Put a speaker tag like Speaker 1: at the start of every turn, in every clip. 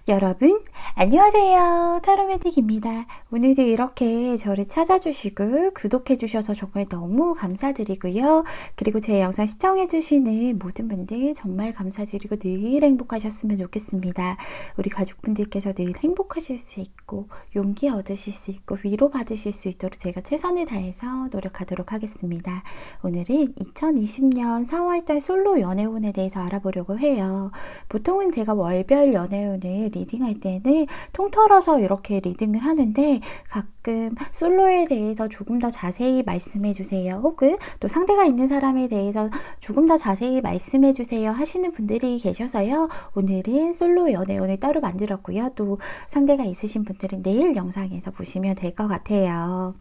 Speaker 1: 여러분, 안녕하세요. 타로메딕입니다. 오늘도 이렇게 저를 찾아주시고 구독해주셔서 정말 너무 감사드리고요. 그리고 제 영상 시청해주시는 모든 분들 정말 감사드리고 늘 행복하셨으면 좋겠습니다. 우리 가족분들께서 늘 행복하실 수 있고 용기 얻으실 수 있고 위로받으실 수 있도록 제가 최선을 다해서 노력하도록 하겠습니다. 오늘은 2020년 4월달 솔로 연애운에 대해서 알아보려고 해요. 보통은 제가 월별 연애운을 리딩할 때는 통틀어서 이렇게 리딩을 하는데 가끔 솔로에 대해서 조금 더 자세히 말씀해 주세요. 혹은 또 상대가 있는 사람에 대해서 조금 더 자세히 말씀해 주세요 하시는 분들이 계셔서요. 오늘은 솔로 연애운을 따로 만들었고요. 또 상대가 있으신 분들은 내일 영상에서 보시면 될 것 같아요.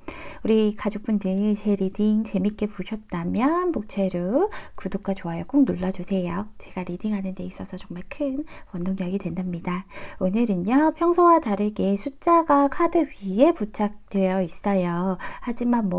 Speaker 1: 우리 가족분들 제 리딩 재밌게 보셨다면 목차로 구독과 좋아요 꼭 눌러주세요. 제가 리딩하는 데 있어서 정말 큰 원동력이 된답니다. 오늘은요, 평소와 다르게 숫자가 카드 위에 부착되어 있어요. 하지만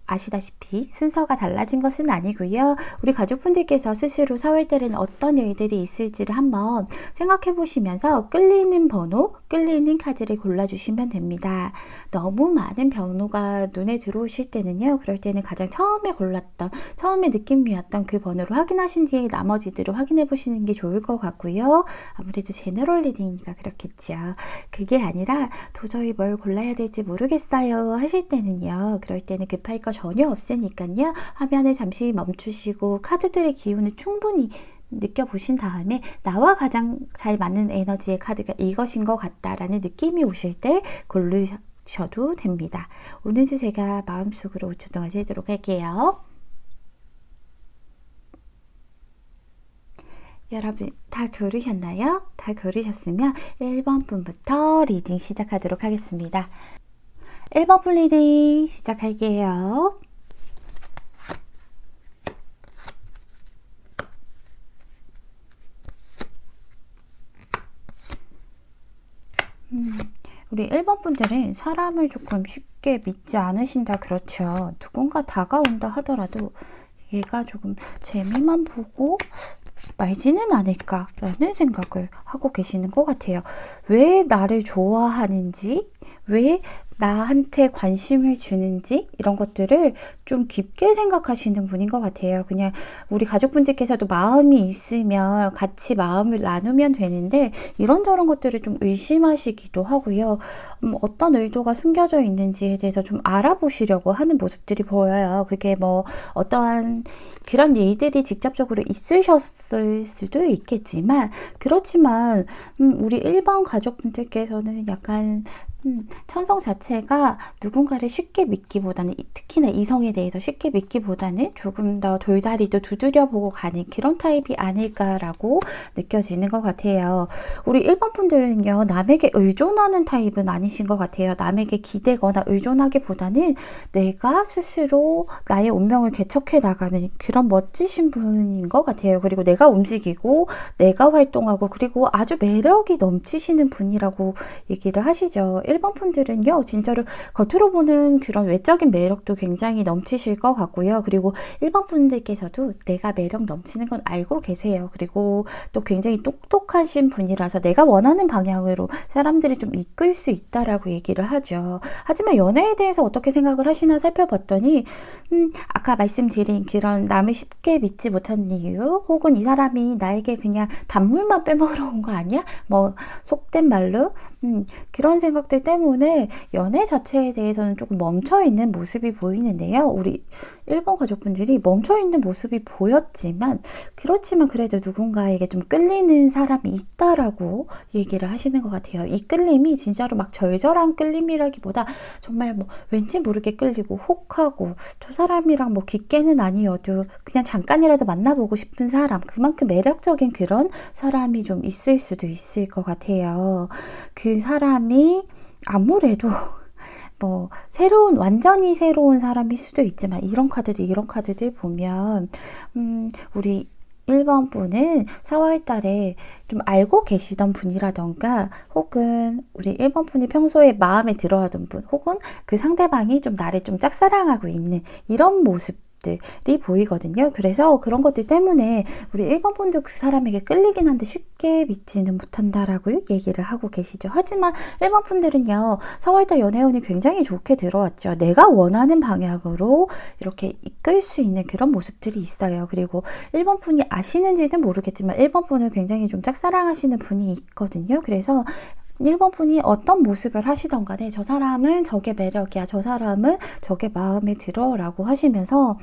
Speaker 1: 아시다시피 순서가 달라진 것은 아니고요. 우리 가족분들께서 스스로 4월달에는 어떤 일들이 있을지를 한번 생각해 보시면서 끌리는 번호, 끌리는 카드를 골라주시면 됩니다. 너무 많은 번호가 눈에 들어오실 때는요. 그럴 때는 가장 처음에 골랐던, 처음에 느낌이었던 그 번호를 확인하신 뒤에 나머지들을 확인해 보시는 게 좋을 것 같고요. 아무래도 제너럴 리딩이니까 그렇겠죠. 그게 아니라 도저히 뭘 골라야 될지 모르겠어요 하실 때는요. 그럴 때는 급할 거 전혀 없으니까요. 화면을 잠시 멈추시고 카드들의 기운을 충분히 느껴보신 다음에 나와 가장 잘 맞는 에너지의 카드가 이것인 것 같다라는 느낌이 오실 때 고르셔도 됩니다. 오늘도 제가 마음속으로 5초 동안 세도록 할게요. 여러분 다 고르셨나요? 다 고르셨으면 1번 분부터 리딩 시작하도록 하겠습니다. 1번 분 리딩 시작할게요. 우리 1번 분들은 사람을 조금 쉽게 믿지 않으신다 그렇죠. 누군가 다가온다 하더라도 얘가 조금 재미만 보고 말지는 않을까라는 생각을 하고 계시는 것 같아요. 왜 나를 좋아하는지, 왜 나한테 관심을 주는지 이런 것들을 좀 깊게 생각하시는 분인 것 같아요. 그냥 우리 가족분들께서도 마음이 있으면 같이 마음을 나누면 되는데 이런저런 것들을 좀 의심하시기도 하고요. 어떤 의도가 숨겨져 있는지에 대해서 좀 알아보시려고 하는 모습들이 보여요. 그게 어떠한 그런 일들이 직접적으로 있으셨을 수도 있겠지만 그렇지만 우리 1번 가족분들께서는 약간 천성 자체가 누군가를 쉽게 믿기보다는 특히나 이성에 대해서 쉽게 믿기보다는 조금 더 돌다리도 두드려보고 가는 그런 타입이 아닐까라고 느껴지는 것 같아요. 우리 1번 분들은요. 남에게 의존하는 타입은 아니신 것 같아요. 남에게 기대거나 의존하기보다는 내가 스스로 나의 운명을 개척해 나가는 그런 멋지신 분인 것 같아요. 그리고 내가 움직이고 내가 활동하고 그리고 아주 매력이 넘치시는 분이라고 얘기를 하시죠. 1번 분들은요, 진짜로 겉으로 보는 그런 외적인 매력도 굉장히 넘치실 것 같고요. 그리고 1번 분들께서도 내가 매력 넘치는 건 알고 계세요. 그리고 또 굉장히 똑똑하신 분이라서 내가 원하는 방향으로 사람들이 좀 이끌 수 있다라고 얘기를 하죠. 하지만 연애에 대해서 어떻게 생각을 하시나 살펴봤더니, 아까 말씀드린 그런 남을 쉽게 믿지 못하는 이유, 혹은 이 사람이 나에게 그냥 단물만 빼먹으러 온 거 아니야? 속된 말로, 그런 생각들 때문에 연애 자체에 대해서는 조금 멈춰있는 모습이 보이는데요. 우리 1번 가족분들이 멈춰있는 모습이 보였지만 그렇지만 그래도 누군가에게 좀 끌리는 사람이 있다라고 얘기를 하시는 것 같아요. 이 끌림이 진짜로 막 절절한 끌림이라기보다 정말 왠지 모르게 끌리고 혹하고 저 사람이랑 깊게는 아니어도 그냥 잠깐이라도 만나보고 싶은 사람, 그만큼 매력적인 그런 사람이 좀 있을 수도 있을 것 같아요. 그 사람이 아무래도 완전히 새로운 사람일 수도 있지만 이런 카드들 보면 우리 1번 분은 4월 달에 좀 알고 계시던 분이라던가 혹은 우리 1번 분이 평소에 마음에 들어하던 분 혹은 그 상대방이 좀 나를 좀 짝사랑하고 있는 이런 모습 모습들이 보이거든요. 그래서 그런 것들 때문에 우리 1번 분도 그 사람에게 끌리긴 한데 쉽게 믿지는 못한다라고 얘기를 하고 계시죠. 하지만 1번 분들은요, 4월달 연애운이 굉장히 좋게 들어왔죠. 내가 원하는 방향으로 이렇게 이끌 수 있는 그런 모습들이 있어요. 그리고 1번 분이 아시는지는 모르겠지만 1번 분을 굉장히 좀 짝사랑하시는 분이 있거든요. 그래서 1번 분이 어떤 모습을 하시던 간에 저 사람은 저게 매력이야, 저 사람은 저게 마음에 들어 라고 하시면서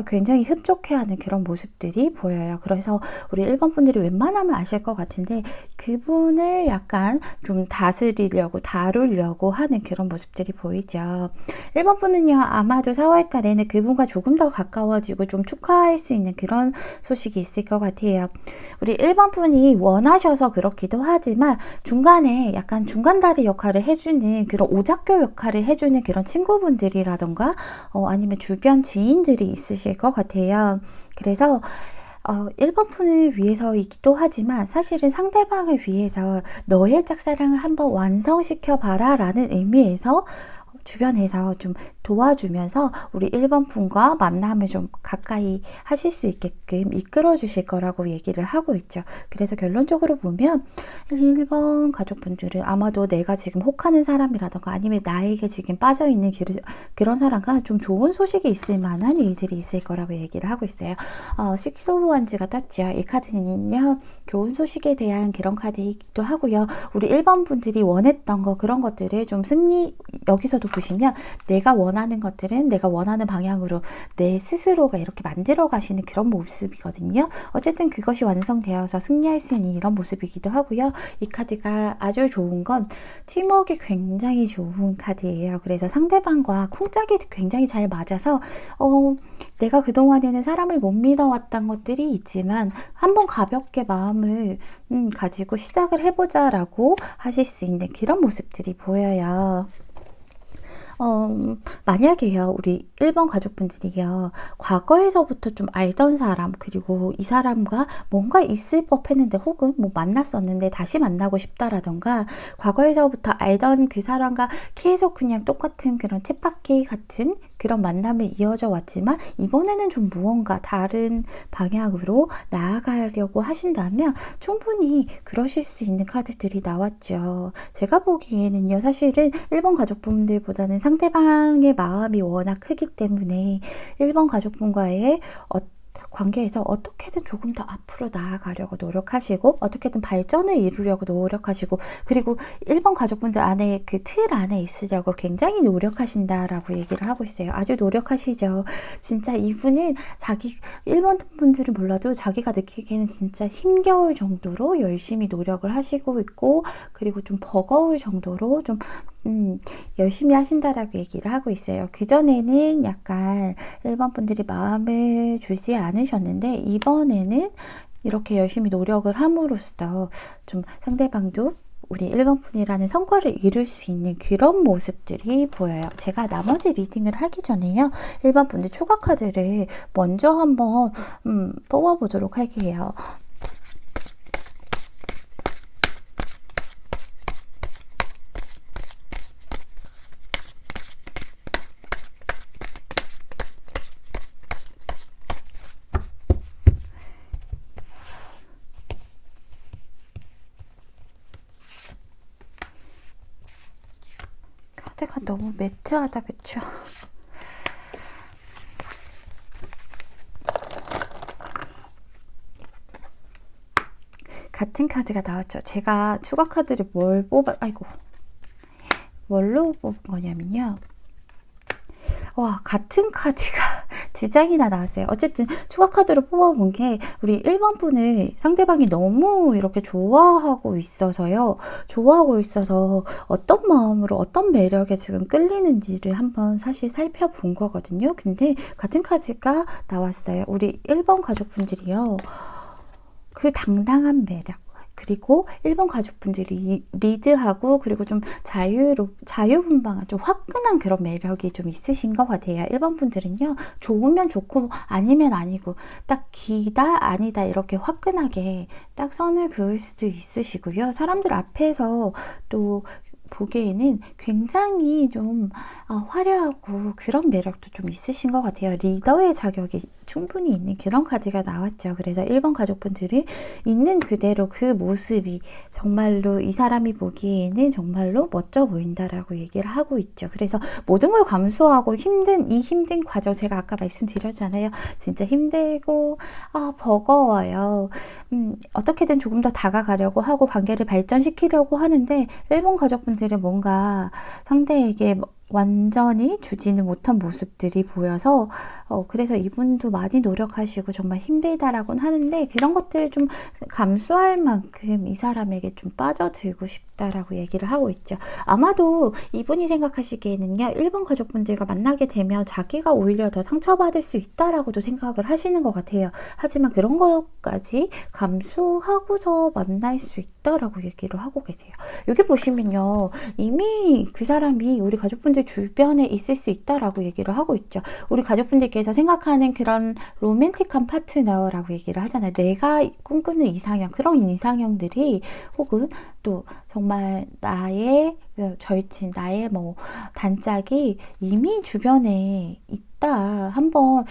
Speaker 1: 굉장히 흡족해하는 그런 모습들이 보여요. 그래서 우리 1번 분들이 웬만하면 아실 것 같은데 그분을 약간 좀 다스리려고 다루려고 하는 그런 모습들이 보이죠. 1번 분은요, 아마도 4월 달에는 그분과 조금 더 가까워지고 좀 축하할 수 있는 그런 소식이 있을 것 같아요. 우리 1번 분이 원하셔서 그렇기도 하지만 중간에 약간 중간다리 역할을 해주는 그런 오작교 역할을 해주는 그런 친구분들이라던가 아니면 주변 지인들이 있으실 것 같아요. 그래서 1번 분을 위해서이기도 하지만 사실은 상대방을 위해서 너의 짝사랑을 한번 완성시켜 봐라 라는 의미에서 주변에서 좀 도와주면서 우리 1번 분과 만남을 좀 가까이 하실 수 있게끔 이끌어 주실 거라고 얘기를 하고 있죠. 그래서 결론적으로 보면 1번 가족분들은 아마도 내가 지금 혹하는 사람이라던가 아니면 나에게 지금 빠져있는 그런 사람과 좀 좋은 소식이 있을 만한 일들이 있을 거라고 얘기를 하고 있어요. 식스 오브 원즈가 떴죠. 이 카드는요, 좋은 소식에 대한 그런 카드이기도 하고요. 우리 1번 분들이 원했던 거, 그런 것들을 좀 여기서도 보시면 내가 원하는 것들은 내가 원하는 방향으로 내 스스로가 이렇게 만들어 가시는 그런 모습이거든요. 어쨌든 그것이 완성되어서 승리할 수 있는 이런 모습이기도 하고요. 이 카드가 아주 좋은 건 팀워크가 굉장히 좋은 카드예요. 그래서 상대방과 쿵짝이 굉장히 잘 맞아서 내가 그동안에는 사람을 못 믿어왔던 것들이 있지만 한번 가볍게 마음을 가지고 시작을 해보자 라고 하실 수 있는 그런 모습들이 보여요. 만약에요, 우리 1번 가족분들이요, 과거에서부터 좀 알던 사람, 그리고 이 사람과 뭔가 있을 법 했는데, 혹은 뭐 만났었는데 다시 만나고 싶다라던가, 과거에서부터 알던 그 사람과 계속 그냥 똑같은 그런 쳇바퀴 같은 그런 만남이 이어져 왔지만, 이번에는 좀 무언가 다른 방향으로 나아가려고 하신다면, 충분히 그러실 수 있는 카드들이 나왔죠. 제가 보기에는요, 사실은 1번 가족분들보다는 상대방의 마음이 워낙 크기 때문에 1번 가족분과의 관계에서 어떻게든 조금 더 앞으로 나아가려고 노력하시고 어떻게든 발전을 이루려고 노력하시고 그리고 1번 가족분들 안에 그 틀 안에 있으려고 굉장히 노력하신다라고 얘기를 하고 있어요. 아주 노력하시죠. 진짜 이분은 1번 분들은 몰라도 자기가 느끼기에는 진짜 힘겨울 정도로 열심히 노력을 하시고 있고 그리고 좀 버거울 정도로 좀 열심히 하신다라고 얘기를 하고 있어요. 그전에는 약간 1번 분들이 마음을 주지 않으셨는데 이번에는 이렇게 열심히 노력을 함으로써 좀 상대방도 우리 1번 분이라는 성과를 이룰 수 있는 그런 모습들이 보여요. 제가 나머지 리딩을 하기 전에요, 1번 분들 추가 카드를 먼저 한번 뽑아보도록 할게요. 카드가 너무 매트하다, 그쵸? 같은 카드가 나왔죠. 제가 추가 카드를 뭘로 뽑은 거냐면요. 와, 같은 카드가 두 장이나 나왔어요. 어쨌든 추가 카드로 뽑아본 게 우리 1번 분을 상대방이 너무 이렇게 좋아하고 있어서요. 좋아하고 있어서 어떤 마음으로 어떤 매력에 지금 끌리는지를 한번 사실 살펴본 거거든요. 근데 같은 카드가 나왔어요. 우리 1번 가족분들이요, 그 당당한 매력, 그리고 1번 가족분들이 리드하고 그리고 좀 자유분방한 좀 화끈한 그런 매력이 좀 있으신 것 같아요. 1번 분들은요, 좋으면 좋고 아니면 아니고 딱 기다 아니다 이렇게 화끈하게 딱 선을 그을 수도 있으시고요. 사람들 앞에서 또 보기에는 굉장히 좀 화려하고 그런 매력도 좀 있으신 것 같아요. 리더의 자격이 충분히 있는 그런 카드가 나왔죠. 그래서 1번 가족분들이 있는 그대로 그 모습이 정말로 이 사람이 보기에는 정말로 멋져 보인다라고 얘기를 하고 있죠. 그래서 모든 걸 감수하고 이 힘든 과정, 제가 아까 말씀드렸잖아요. 진짜 힘들고 버거워요. 어떻게든 조금 더 다가가려고 하고 관계를 발전시키려고 하는데 1번 가족분들은 뭔가 상대에게 완전히 주지는 못한 모습들이 보여서 그래서 이분도 많이 노력하시고 정말 힘들다라고는 하는데 그런 것들을 좀 감수할 만큼 이 사람에게 좀 빠져들고 싶다라고 얘기를 하고 있죠. 아마도 이분이 생각하시기에는요, 1번 가족분들과 만나게 되면 자기가 오히려 더 상처받을 수 있다라고도 생각을 하시는 것 같아요. 하지만 그런 것까지 감수하고서 만날 수 있다라고 얘기를 하고 계세요. 여기 보시면요, 이미 그 사람이 우리 가족분들 주변에 있을 수 있다라고 얘기를 하고 있죠. 우리 가족분들께서 생각하는 그런 로맨틱한 파트너라고 얘기를 하잖아요. 내가 꿈꾸는 이상형, 그런 이상형들이 혹은 또 정말 나의 절친, 나의 단짝이 이미 주변에 있다. 한번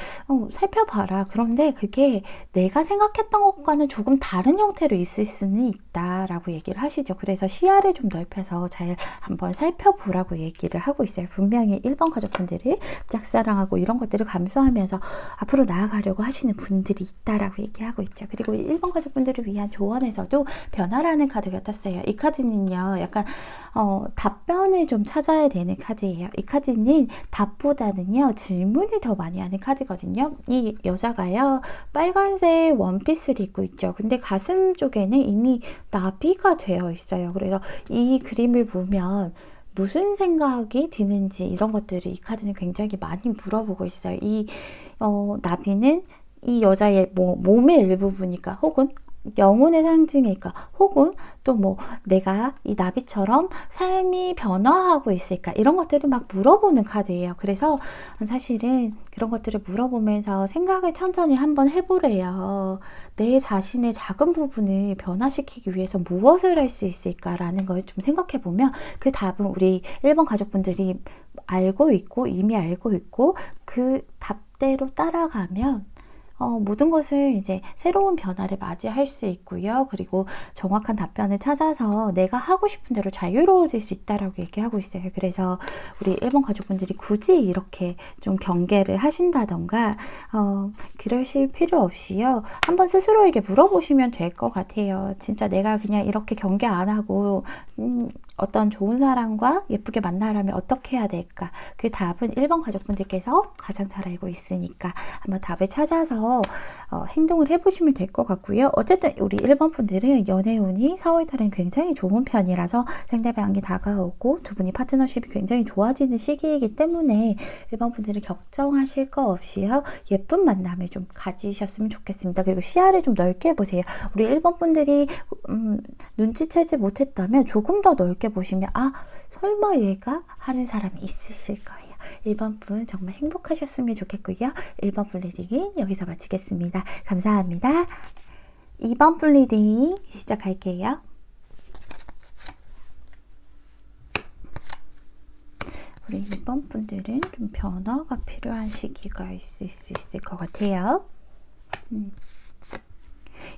Speaker 1: 살펴봐라. 그런데 그게 내가 생각했던 것과는 조금 다른 형태로 있을 수는 있다라고 얘기를 하시죠. 그래서 시야를 좀 넓혀서 잘 한번 살펴보라고 얘기를 하고 있어요. 분명히 1번 가족분들이 짝사랑하고 이런 것들을 감수하면서 앞으로 나아가려고 하시는 분들이 있다라고 얘기하고 있죠. 그리고 1번 가족분들을 위한 조언에서도 변화라는 카드가 떴어요. 이 카드는요, 약간 답변을 좀 찾아야 되는 카드예요. 이 카드는 답보다는요, 질문을 더 많이 하는 카드거든요. 이 여자가요, 빨간색 원피스를 입고 있죠. 근데 가슴 쪽에는 이미 나비가 되어 있어요. 그래서 이 그림을 보면 무슨 생각이 드는지 이런 것들을 이 카드는 굉장히 많이 물어보고 있어요. 이 나비는 이 여자의 몸의 일부분이니까 혹은 영혼의 상징일까? 혹은 또 내가 이 나비처럼 삶이 변화하고 있을까? 이런 것들을 막 물어보는 카드예요. 그래서 사실은 그런 것들을 물어보면서 생각을 천천히 한번 해보래요. 내 자신의 작은 부분을 변화시키기 위해서 무엇을 할 수 있을까라는 걸 좀 생각해보면 그 답은 우리 1번 가족분들이 알고 있고 이미 알고 있고 그 답대로 따라가면 모든 것을 이제 새로운 변화를 맞이할 수 있고요. 그리고 정확한 답변을 찾아서 내가 하고 싶은 대로 자유로워질 수 있다라고 얘기하고 있어요. 그래서 우리 1번 가족분들이 굳이 이렇게 좀 경계를 하신다던가 그러실 필요 없이요. 한번 스스로에게 물어보시면 될 것 같아요. 진짜 내가 그냥 이렇게 경계 안 하고 어떤 좋은 사람과 예쁘게 만나려면 어떻게 해야 될까? 그 답은 1번 가족분들께서 가장 잘 알고 있으니까 한번 답을 찾아서 행동을 해보시면 될 것 같고요. 어쨌든 우리 1번 분들은 연애운이 4월달엔 굉장히 좋은 편이라서 상대방이 다가오고 두 분이 파트너십이 굉장히 좋아지는 시기이기 때문에 1번 분들은 걱정하실 거 없이요. 예쁜 만남을 좀 가지셨으면 좋겠습니다. 그리고 시야를 좀 넓게 보세요. 우리 1번 분들이 눈치채지 못했다면 조금 더 넓게 보시면 설마 얘가 하는 사람이 있으실 거예요. 1번 분 정말 행복하셨으면 좋겠고요. 1번 분 리딩은 여기서 마치겠습니다. 감사합니다. 2번 분 리딩 시작할게요. 우리 2번 분들은 좀 변화가 필요한 시기가 있을 수 있을 것 같아요.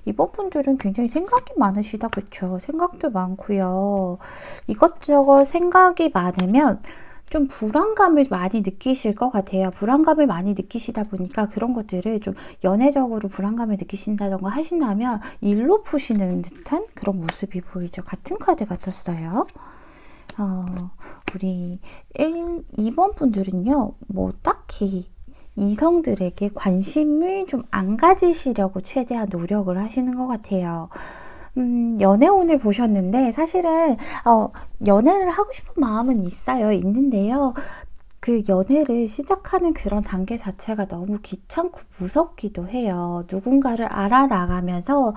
Speaker 1: 이번 분들은 굉장히 생각이 많으시다, 그쵸? 생각도 많고요. 이것저것 생각이 많으면 좀 불안감을 많이 느끼실 것 같아요. 불안감을 많이 느끼시다 보니까 그런 것들을 좀 연애적으로 불안감을 느끼신다던가 하신다면 일로 푸시는 듯한 그런 모습이 보이죠. 같은 카드가 떴어요. 우리 2번 분들은요, 딱히 이성들에게 관심을 좀 안 가지시려고 최대한 노력을 하시는 것 같아요. 연애운을 보셨는데 사실은 연애를 하고 싶은 마음은 있는데요. 그 연애를 시작하는 그런 단계 자체가 너무 귀찮고 무섭기도 해요. 누군가를 알아나가면서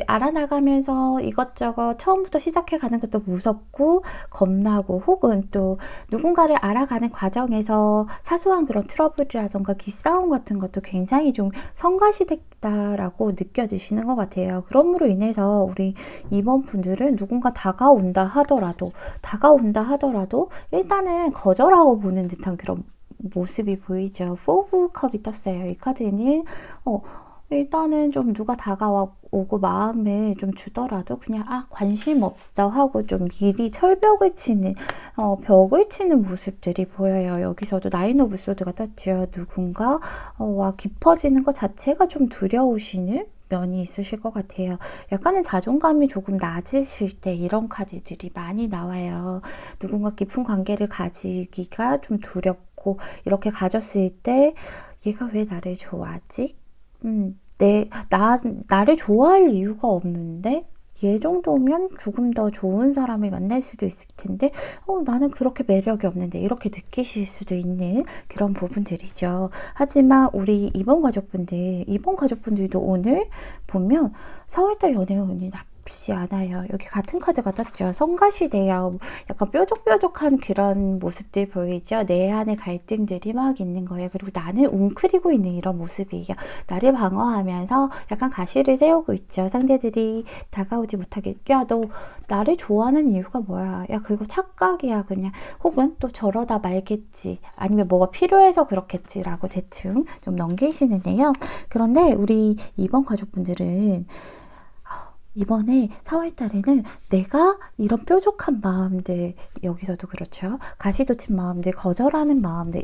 Speaker 1: 알아나가면서 이것저것 처음부터 시작해가는 것도 무섭고 겁나고 혹은 또 누군가를 알아가는 과정에서 사소한 그런 트러블이라던가 기싸움 같은 것도 굉장히 좀 성가시될 있다라고 느껴지시는 것 같아요. 그럼으로 인해서 우리 이번 분들은 누군가 다가온다 하더라도 일단은 거절하고 보는 듯한 그런 모습이 보이죠. 4컵이 떴어요. 이 카드는 일단은 좀 누가 다가오고 마음을 좀 주더라도 그냥 관심 없어 하고 좀 미리 철벽을 치는 벽을 치는 모습들이 보여요. 여기서도 나인 오브 소드가 떴죠. 누군가 와 깊어지는 것 자체가 좀 두려우시는 면이 있으실 것 같아요. 약간은 자존감이 조금 낮으실 때 이런 카드들이 많이 나와요. 누군가 깊은 관계를 가지기가 좀 두렵고 이렇게 가졌을 때 얘가 왜 나를 좋아하지? 나를 좋아할 이유가 없는데? 얘 정도면 조금 더 좋은 사람을 만날 수도 있을 텐데, 나는 그렇게 매력이 없는데, 이렇게 느끼실 수도 있는 그런 부분들이죠. 하지만 우리 이번 가족분들도 오늘 보면 4월달 연애운이 나쁘지 않아요. 여기 같은 카드가 떴죠. 성가시대요. 약간 뾰족뾰족한 그런 모습들 보이죠. 내 안에 갈등들이 막 있는 거예요. 그리고 나는 웅크리고 있는 이런 모습이에요. 나를 방어하면서 약간 가시를 세우고 있죠. 상대들이 다가오지 못하게. 야, 너 나를 좋아하는 이유가 뭐야? 야, 그거 착각이야, 그냥. 혹은 또 저러다 말겠지. 아니면 뭐가 필요해서 그렇겠지라고 대충 좀 넘기시는데요. 그런데 우리 이번 가족분들은 이번에 4월 달에는 내가 이런 뾰족한 마음들, 여기서도 그렇죠. 가시돋친 마음들, 거절하는 마음들,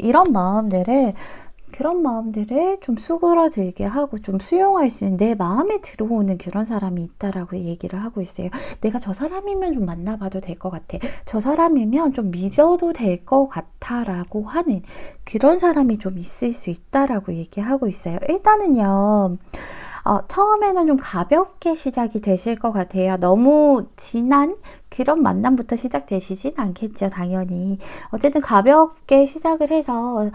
Speaker 1: 그런 마음들을 좀 수그러들게 하고 좀 수용할 수 있는 내 마음에 들어오는 그런 사람이 있다라고 얘기를 하고 있어요. 내가 저 사람이면 좀 만나봐도 될 것 같아. 저 사람이면 좀 믿어도 될 것 같아 라고 하는 그런 사람이 좀 있을 수 있다라고 얘기하고 있어요. 일단은요. 처음에는 좀 가볍게 시작이 되실 것 같아요. 너무 진한 그런 만남부터 시작되시진 않겠죠, 당연히. 어쨌든 가볍게 시작을 해서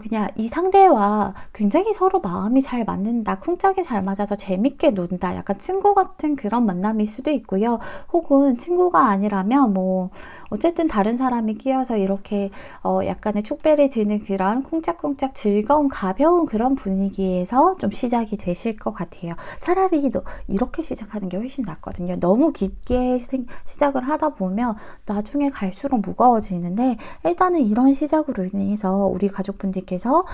Speaker 1: 그냥 이 상대와 굉장히 서로 마음이 잘 맞는다, 쿵짝이 잘 맞아서 재밌게 논다, 약간 친구 같은 그런 만남일 수도 있고요. 혹은 친구가 아니라면 뭐 어쨌든 다른 사람이 끼어서 이렇게 약간의 축배를 드는 그런 쿵짝쿵짝 즐거운 가벼운 그런 분위기에서 좀 시작이 되실 것 같아요. 차라리 이렇게 시작하는 게 훨씬 낫거든요. 너무 깊게 시작을 하다 보면 나중에 갈수록 무거워지는데, 일단은 이런 시작으로 인해서 우리 가족분들께서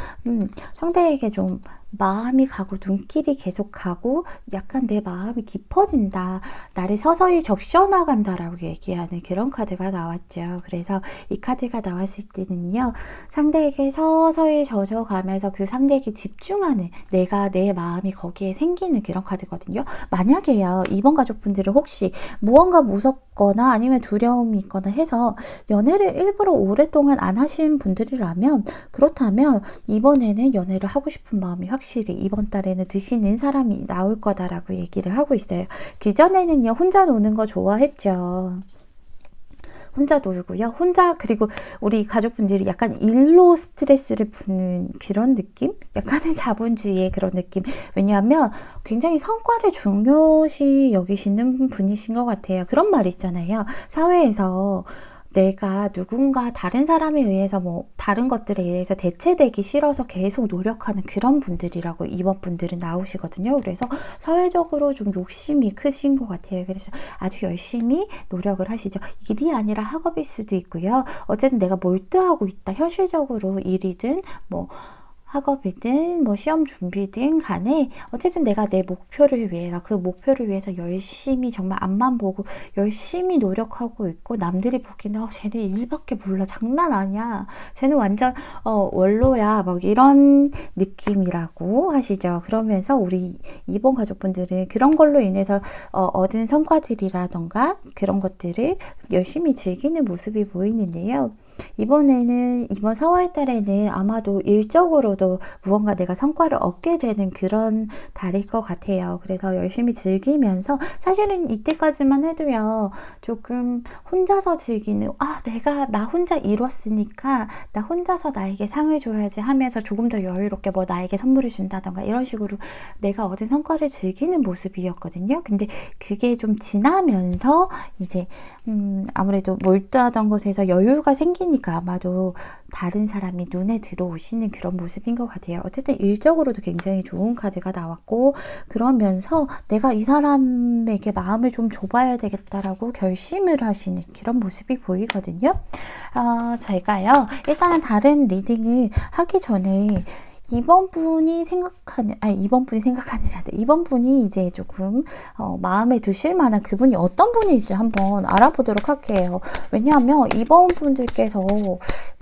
Speaker 1: 상대에게 좀 마음이 가고 눈길이 계속 가고 약간 내 마음이 깊어진다, 나를 서서히 적셔나간다라고 얘기하는 그런 카드가 나왔죠. 그래서 이 카드가 나왔을 때는요, 상대에게 서서히 젖어가면서 그 상대에게 집중하는, 내 마음이 거기에 생기는 그런 카드거든요. 만약에요, 이번 가족분들은 혹시 무언가 무섭거나 아니면 두려움이 있거나 해서 연애를 일부러 오랫동안 안 하신 분들이라면, 그렇다면 이번에는 연애를 하고 싶은 마음이 확실히 이번 달에는 드시는 사람이 나올 거다라고 얘기를 하고 있어요. 그전에는요, 혼자 노는 거 좋아했죠. 혼자 놀고요. 그리고 우리 가족분들이 약간 일로 스트레스를 푸는 그런 느낌? 약간의 자본주의의 그런 느낌. 왜냐하면 굉장히 성과를 중요시 여기시는 분이신 것 같아요. 그런 말 있잖아요. 사회에서 내가 누군가 다른 사람에 의해서 다른 것들에 의해서 대체되기 싫어서 계속 노력하는 그런 분들이라고 이번 분들은 나오시거든요. 그래서 사회적으로 좀 욕심이 크신 것 같아요. 그래서 아주 열심히 노력을 하시죠. 일이 아니라 학업일 수도 있고요. 어쨌든 내가 몰두하고 있다. 현실적으로 일이든 학업이든 시험 준비든 간에 어쨌든 내가 내 목표를 위해서, 그 목표를 위해서 열심히 정말 앞만 보고 열심히 노력하고 있고, 남들이 보기에는 쟤는 일밖에 몰라, 장난 아니야, 쟤는 완전 원로야, 이런 느낌이라고 하시죠. 그러면서 우리 이번 가족분들은 그런 걸로 인해서 얻은 성과들이라던가 그런 것들을 열심히 즐기는 모습이 보이는데요. 이번 4월 달에는 아마도 일적으로도 무언가 내가 성과를 얻게 되는 그런 달일 것 같아요. 그래서 열심히 즐기면서, 사실은 이때까지만 해도요, 조금 혼자서 즐기는, 나 혼자 이뤘으니까 나 혼자서 나에게 상을 줘야지 하면서 조금 더 여유롭게 나에게 선물을 준다던가 이런 식으로 내가 얻은 성과를 즐기는 모습이었거든요. 근데 그게 좀 지나면서 이제 아무래도 몰두하던 것에서 여유가 생기니까 아마도 다른 사람이 눈에 들어오시는 그런 모습이 모습인 것 같아요. 어쨌든 일적으로도 굉장히 좋은 카드가 나왔고, 그러면서 내가 이 사람에게 마음을 좀 좁아야 되겠다라고 결심을 하시는 그런 모습이 보이거든요. 제가요, 일단은 다른 리딩을 하기 전에 이번 분이 이제 조금 마음에 두실 만한 그분이 어떤 분일지 한번 알아보도록 할게요. 왜냐하면 이번 분들께서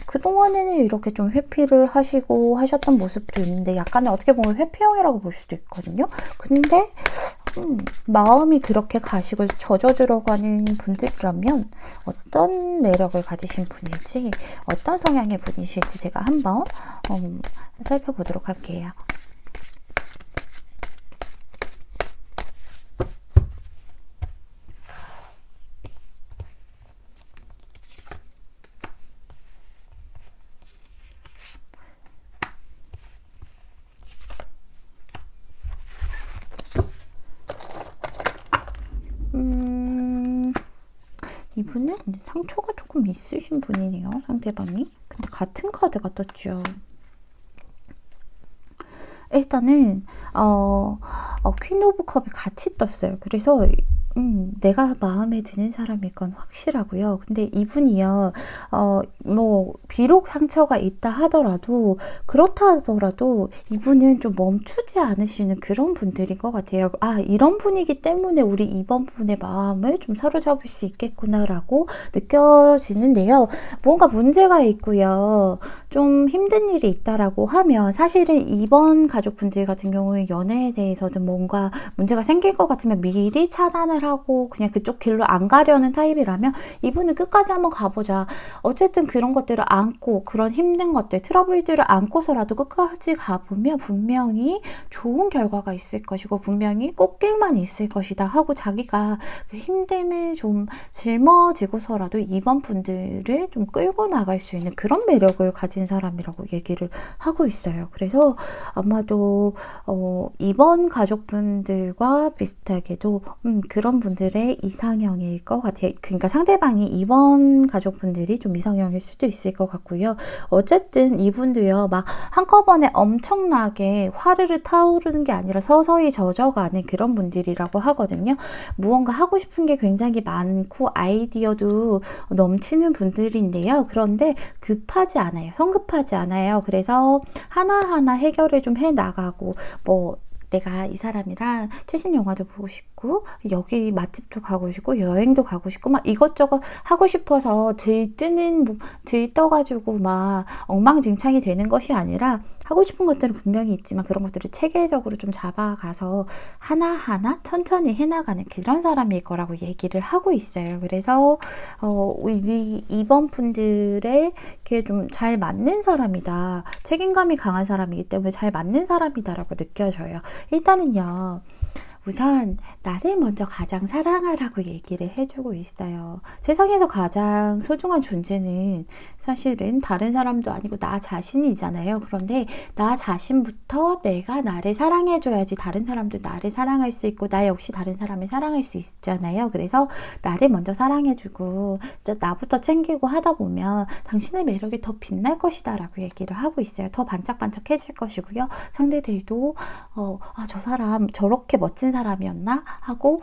Speaker 1: 그동안에는 이렇게 좀 회피를 하시고 하셨던 모습도 있는데 약간의 어떻게 보면 회피형이라고 볼 수도 있거든요. 근데 마음이 그렇게 가시고 젖어 들어가는 분들이라면 어떤 매력을 가지신 분일지, 어떤 성향의 분이실지 제가 한번 살펴보도록 할게요. 이분은 상처가 조금 있으신 분이네요, 상대방이. 근데 같은 카드가 떴죠. 일단은 퀸 오브 컵이 같이 떴어요. 그래서 내가 마음에 드는 사람일 건 확실하고요. 근데 이분이요, 비록 상처가 있다 하더라도, 그렇다 하더라도 이분은 좀 멈추지 않으시는 그런 분들인 것 같아요. 이런 분이기 때문에 우리 이번 분의 마음을 좀 사로잡을 수 있겠구나라고 느껴지는데요. 뭔가 문제가 있고요. 좀 힘든 일이 있다라고 하면, 사실은 이번 가족분들 같은 경우에 연애에 대해서는 뭔가 문제가 생길 것 같으면 미리 차단을 하고 그냥 그쪽 길로 안 가려는 타입이라면, 이분은 끝까지 한번 가보자. 어쨌든 그런 것들을 안고, 그런 힘든 것들, 트러블들을 안고서라도 끝까지 가보면 분명히 좋은 결과가 있을 것이고 분명히 꽃길만 있을 것이다 하고 자기가 그 힘듦을 좀 짊어지고서라도 이번 분들을 좀 끌고 나갈 수 있는 그런 매력을 가진 사람이라고 얘기를 하고 있어요. 그래서 아마도 이번 가족분들과 비슷하게도 그런 분들의 이상형일 것 같아요. 그러니까 상대방이 이번 가족분들이 좀 이상형일 수도 있을 것 같고요. 어쨌든 이분도요, 막 한꺼번에 엄청나게 화르르 타오르는 게 아니라 서서히 젖어가는 그런 분들이라고 하거든요. 무언가 하고 싶은 게 굉장히 많고 아이디어도 넘치는 분들인데요. 그런데 급하지 않아요. 성급하지 않아요. 그래서 하나하나 해결을 좀 해나가고, 내가 이 사람이랑 최신 영화도 보고 싶고 여기 맛집도 가고 싶고 여행도 가고 싶고 막 이것저것 하고 싶어서 들떠가지고 막 엉망진창이 되는 것이 아니라, 하고 싶은 것들은 분명히 있지만 그런 것들을 체계적으로 좀 잡아가서 하나하나 천천히 해나가는 그런 사람일 거라고 얘기를 하고 있어요. 그래서 이번 분들의 좀 잘 맞는 사람이다, 책임감이 강한 사람이기 때문에 잘 맞는 사람이다라고 느껴져요. 일단은요, 우선 나를 먼저 가장 사랑하라고 얘기를 해주고 있어요. 세상에서 가장 소중한 존재는 사실은 다른 사람도 아니고 나 자신이잖아요. 그런데 나 자신부터 내가 나를 사랑해줘야지 다른 사람도 나를 사랑할 수 있고 나 역시 다른 사람을 사랑할 수 있잖아요. 그래서 나를 먼저 사랑해주고 나부터 챙기고 하다 보면 당신의 매력이 더 빛날 것이다 라고 얘기를 하고 있어요. 더 반짝반짝해질 것이고요. 상대들도 저 사람 저렇게 멋진 사람이었나 하고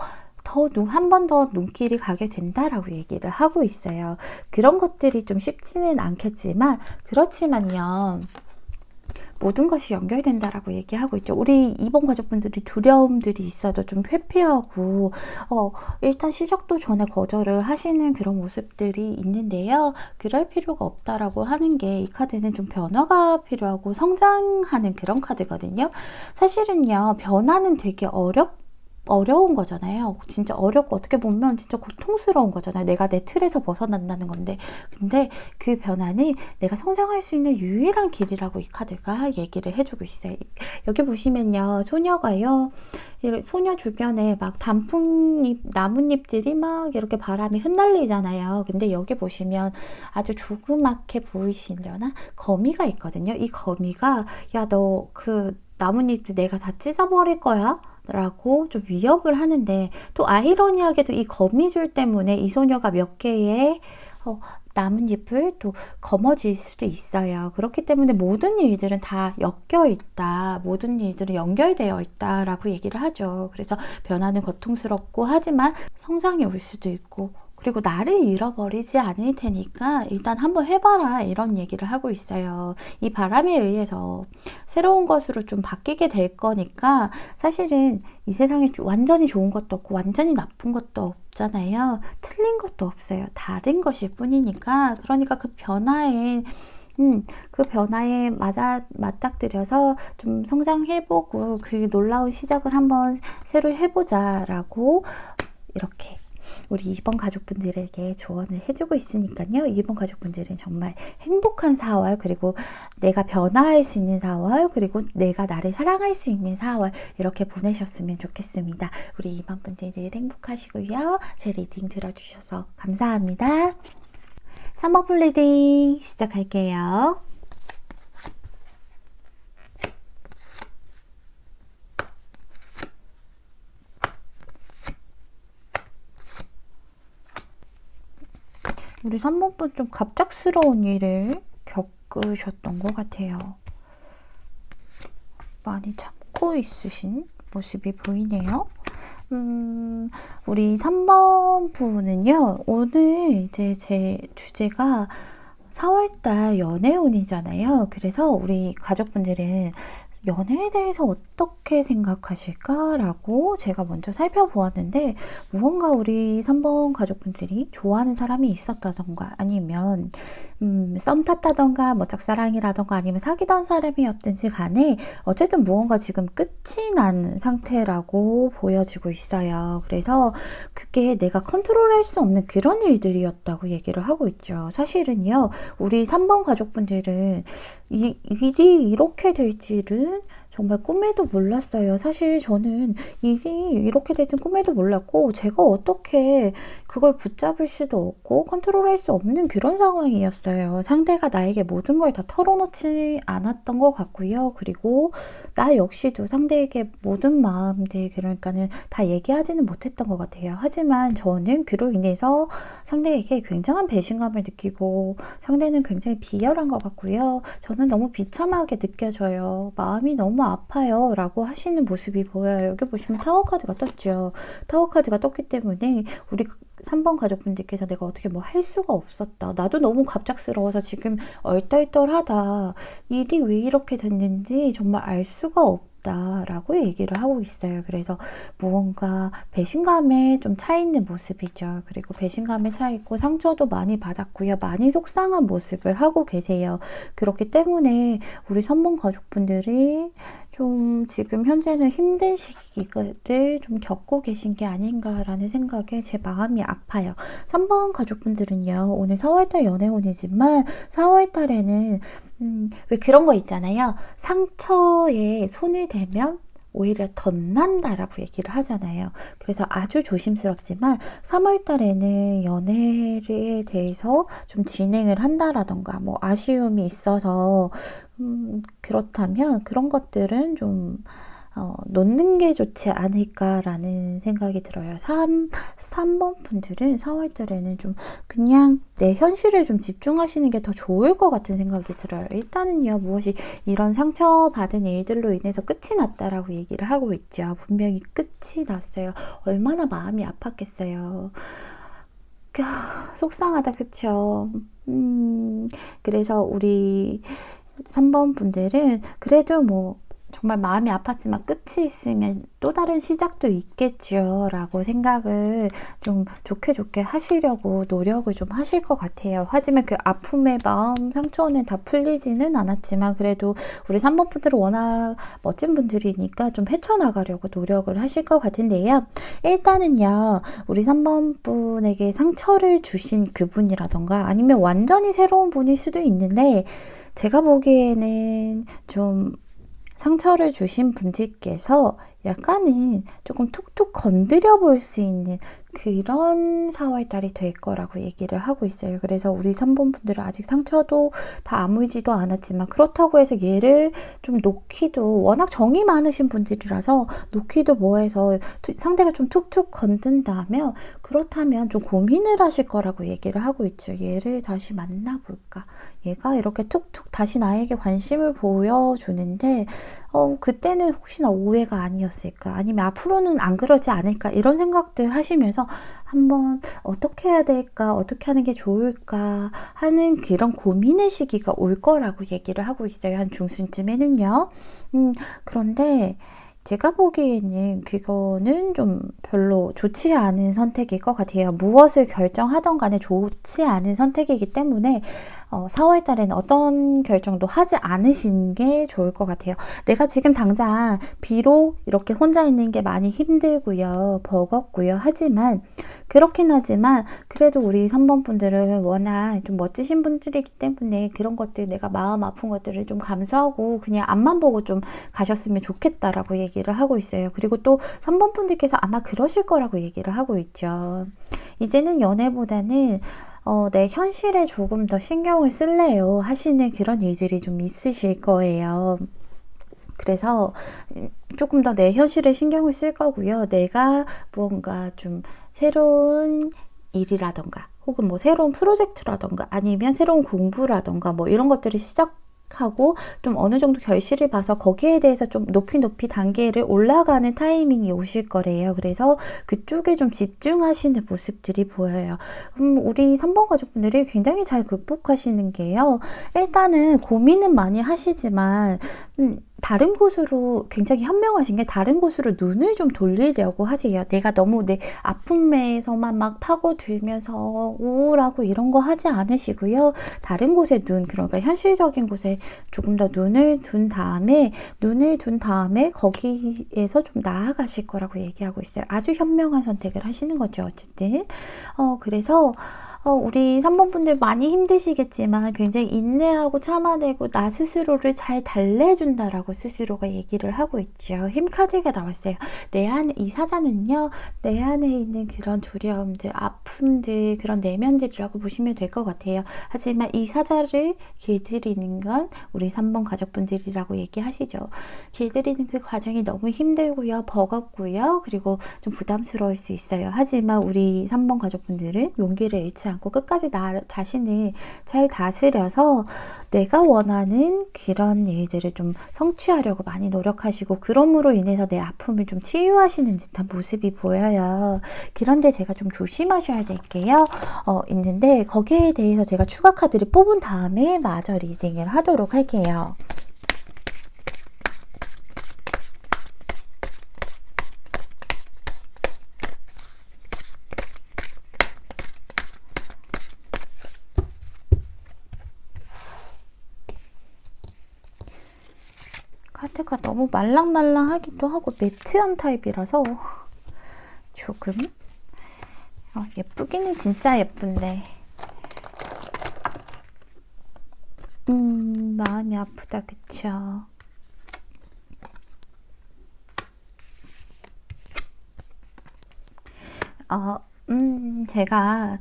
Speaker 1: 한 번 더 눈길이 가게 된다라고 얘기를 하고 있어요. 그런 것들이 좀 쉽지는 않겠지만, 그렇지만요, 모든 것이 연결된다라고 얘기하고 있죠. 우리 이번 가족분들이 두려움들이 있어도 좀 회피하고 일단 시작도 전에 거절을 하시는 그런 모습들이 있는데요. 그럴 필요가 없다라고 하는 게, 이 카드는 좀 변화가 필요하고 성장하는 그런 카드거든요. 사실은요, 변화는 되게 어려운 거잖아요. 진짜 어렵고 어떻게 보면 진짜 고통스러운 거잖아요. 내가 내 틀에서 벗어난다는 건데. 근데 그 변화는 내가 성장할 수 있는 유일한 길이라고 이 카드가 얘기를 해주고 있어요. 여기 보시면요, 소녀가요, 소녀 주변에 막 단풍잎, 나뭇잎들이 막 이렇게 바람에 흩날리잖아요. 근데 여기 보시면 아주 조그맣게 보이시려나? 거미가 있거든요. 이 거미가, 야, 너 그 나뭇잎도 내가 다 찢어버릴 거야? 라고 좀 위협을 하는데, 또 아이러니하게도 이 거미줄 때문에 이 소녀가 몇 개의 나뭇잎을 또 거머쥘 수도 있어요. 그렇기 때문에 모든 일들은 다 엮여 있다. 모든 일들은 연결되어 있다라고 얘기를 하죠. 그래서 변화는 고통스럽고 하지만 성장이 올 수도 있고, 그리고 나를 잃어버리지 않을 테니까 일단 한번 해봐라, 이런 얘기를 하고 있어요. 이 바람에 의해서 새로운 것으로 좀 바뀌게 될 거니까 사실은 이 세상에 완전히 좋은 것도 없고 완전히 나쁜 것도 없잖아요. 틀린 것도 없어요. 다른 것일 뿐이니까. 그러니까 그 변화에 맞닥뜨려서 좀 성장해보고 그 놀라운 시작을 한번 새로 해보자라고 이렇게 우리 2번 가족분들에게 조언을 해주고 있으니까요. 2번 가족분들은 정말 행복한 4월, 그리고 내가 변화할 수 있는 4월, 그리고 내가 나를 사랑할 수 있는 4월 이렇게 보내셨으면 좋겠습니다. 우리 2번 분들 늘 행복하시고요. 제 리딩 들어주셔서 감사합니다. 3번 풀 리딩 시작할게요. 우리 3번 분 좀 갑작스러운 일을 겪으셨던 것 같아요. 많이 참고 있으신 모습이 보이네요. 우리 3번 분은요, 오늘 이제 제 주제가 4월달 연애운이잖아요. 그래서 우리 가족분들은 연애에 대해서 어떻게 생각하실까라고 제가 먼저 살펴보았는데, 무언가 우리 3번 가족분들이 좋아하는 사람이 있었다던가, 아니면 썸 탔다던가 뭐 짝사랑이라던가 아니면 사귀던 사람이었든지 간에 어쨌든 무언가 지금 끝이 난 상태라고 보여지고 있어요. 그래서 그게 내가 컨트롤할 수 없는 그런 일들이었다고 얘기를 하고 있죠. 사실은요, 우리 3번 가족분들은 일이 이렇게 될지는 정말 꿈에도 몰랐어요. 사실 저는 일이 이렇게 될지 꿈에도 몰랐고, 제가 어떻게 그걸 붙잡을 수도 없고 컨트롤할 수 없는 그런 상황이었어요. 상대가 나에게 모든 걸 다 털어놓지 않았던 것 같고요. 그리고 나 역시도 상대에게 모든 마음들, 그러니까는 다 얘기하지는 못했던 것 같아요. 하지만 저는 그로 인해서 상대에게 굉장한 배신감을 느끼고, 상대는 굉장히 비열한 것 같고요. 저는 너무 비참하게 느껴져요. 마음이 너무 아파요 라고 하시는 모습이 보여요. 여기 보시면 타워 카드가 떴죠. 타워 카드가 떴기 때문에 우리 3번 가족분들께서 내가 어떻게 뭐 할 수가 없었다, 나도 너무 갑작스러워서 지금 얼떨떨하다, 일이 왜 이렇게 됐는지 정말 알 수가 없다 라고 얘기를 하고 있어요. 그래서 무언가 배신감에 좀 차 있는 모습이죠. 그리고 배신감에 차 있고 상처도 많이 받았고요. 많이 속상한 모습을 하고 계세요. 그렇기 때문에 우리 3번 가족분들이 좀 지금 현재는 힘든 시기를 좀 겪고 계신 게 아닌가라는 생각에 제 마음이 아파요. 3번 가족분들은요, 오늘 4월달 연애운이지만 4월달에는 왜 그런 거 있잖아요. 상처에 손을 대면 오히려 덧난다라고 얘기를 하잖아요. 그래서 아주 조심스럽지만 3월 달에는 연애에 대해서 좀 진행을 한다라던가 뭐 아쉬움이 있어서 그렇다면 그런 것들은 좀 놓는 게 좋지 않을까라는 생각이 들어요. 3번 분들은 4월 달에는 좀 그냥 내 현실에 좀 집중하시는 게 더 좋을 것 같은 생각이 들어요. 일단은요, 무엇이 이런 상처받은 일들로 인해서 끝이 났다라고 얘기를 하고 있죠. 분명히 끝이 났어요. 얼마나 마음이 아팠겠어요. 속상하다, 그쵸? 그래서 우리 3번 분들은 그래도 뭐 정말 마음이 아팠지만 끝이 있으면 또 다른 시작도 있겠죠 라고 생각을 좀 좋게 하시려고 노력을 좀 하실 것 같아요. 하지만 그 아픔의 마음, 상처는 다 풀리지는 않았지만 그래도 우리 3번 분들은 워낙 멋진 분들이니까 좀 헤쳐나가려고 노력을 하실 것 같은데요. 일단은요, 우리 3번 분에게 상처를 주신 그분이라던가 아니면 완전히 새로운 분일 수도 있는데, 제가 보기에는 좀 상처를 주신 분들께서 약간은 조금 툭툭 건드려 볼 수 있는 그런 4월달이 될 거라고 얘기를 하고 있어요. 그래서 우리 3번 분들은 아직 상처도 다 아물지도 않았지만 그렇다고 해서 얘를 좀 놓기도 워낙 정이 많으신 분들이라서 놓기도 뭐해서 상대가 좀 툭툭 건든다면 그렇다면 좀 고민을 하실 거라고 얘기를 하고 있죠. 얘를 다시 만나볼까? 얘가 이렇게 툭툭 다시 나에게 관심을 보여주는데 그때는 혹시나 오해가 아니었을까? 아니면 앞으로는 안 그러지 않을까? 이런 생각들 하시면서 한번 어떻게 해야 될까? 어떻게 하는 게 좋을까? 하는 그런 고민의 시기가 올 거라고 얘기를 하고 있어요. 한 중순쯤에는요. 그런데 제가 보기에는 그거는 좀 별로 좋지 않은 선택일 것 같아요. 무엇을 결정하던 간에 좋지 않은 선택이기 때문에 4월 달에는 어떤 결정도 하지 않으시는 게 좋을 것 같아요. 내가 지금 당장 비록 이렇게 혼자 있는 게 많이 힘들고요. 버겁고요. 하지만 그렇긴 하지만 그래도 우리 3번 분들은 워낙 좀 멋지신 분들이기 때문에 그런 것들 내가 마음 아픈 것들을 좀 감수하고 그냥 앞만 보고 좀 가셨으면 좋겠다라고 얘기를 하고 있어요. 그리고 또 3번 분들께서 아마 그러실 거라고 얘기를 하고 있죠. 이제는 연애보다는 내 현실에 조금 더 신경을 쓸래요 하시는 그런 일들이 좀 있으실 거예요. 그래서 조금 더 내 현실에 신경을 쓸 거고요. 내가 무언가 좀 새로운 일이라던가 혹은 뭐 새로운 프로젝트라던가 아니면 새로운 공부라던가 뭐 이런 것들을 시작하고 좀 어느 정도 결실을 봐서 거기에 대해서 좀 높이 단계를 올라가는 타이밍이 오실 거래요. 그래서 그쪽에 좀 집중하시는 모습들이 보여요. 우리 3번 가족분들이 굉장히 잘 극복하시는 게요. 일단은 고민은 많이 하시지만 다른 곳으로 굉장히 현명하신 게 다른 곳으로 눈을 좀 돌리려고 하세요. 내가 너무 내 아픔에서만 막 파고들면서 우울하고 이런 거 하지 않으시고요. 다른 곳에 그러니까 현실적인 곳에 조금 더 눈을 둔 다음에 거기에서 좀 나아가실 거라고 얘기하고 있어요. 아주 현명한 선택을 하시는 거죠. 어쨌든. 그래서 우리 3번 분들 많이 힘드시겠지만 굉장히 인내하고 참아내고 나 스스로를 잘 달래준다라고 스스로가 얘기를 하고 있죠. 힘 카드가 나왔어요. 이 사자는요, 내 안에 있는 그런 두려움들, 아픔들, 그런 내면들이라고 보시면 될 것 같아요. 하지만 이 사자를 길들이는 건 우리 3번 가족분들이라고 얘기하시죠. 길들이는 그 과정이 너무 힘들고요, 버겁고요, 그리고 좀 부담스러울 수 있어요. 하지만 우리 3번 가족분들은 용기를 잃지 않고 끝까지 나 자신을 잘 다스려서 내가 원하는 그런 일들을 좀 성취하려고 많이 노력하시고 그럼으로 인해서 내 아픔을 좀 치유하시는 듯한 모습이 보여요. 그런데 제가 좀 조심하셔야 될 게요. 있는데 거기에 대해서 제가 추가 카드를 뽑은 다음에 마저 리딩을 하도록 할게요. 카드가 너무 말랑말랑하기도 하고 매트한 타입이라서 조금 예쁘기는 진짜 예쁜데 마음이 아프다 그쵸? 제가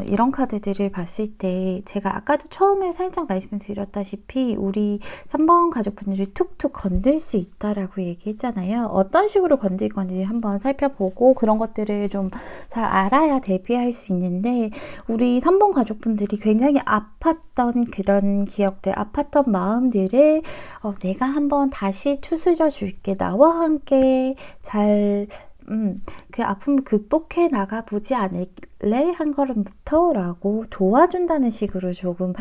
Speaker 1: 이런 카드들을 봤을 때 제가 아까도 처음에 살짝 말씀드렸다시피 우리 3번 가족분들이 툭툭 건들 수 있다라고 얘기했잖아요. 어떤 식으로 건들 건지 한번 살펴보고 그런 것들을 좀 잘 알아야 대비할 수 있는데 우리 3번 가족분들이 굉장히 아팠던 그런 기억들, 아팠던 마음들을 내가 한번 다시 추스려 줄게. 나와 함께 잘 그 아픔을 극복해 나가보지 않을래? 한 걸음부터 라고 도와준다는 식으로 조금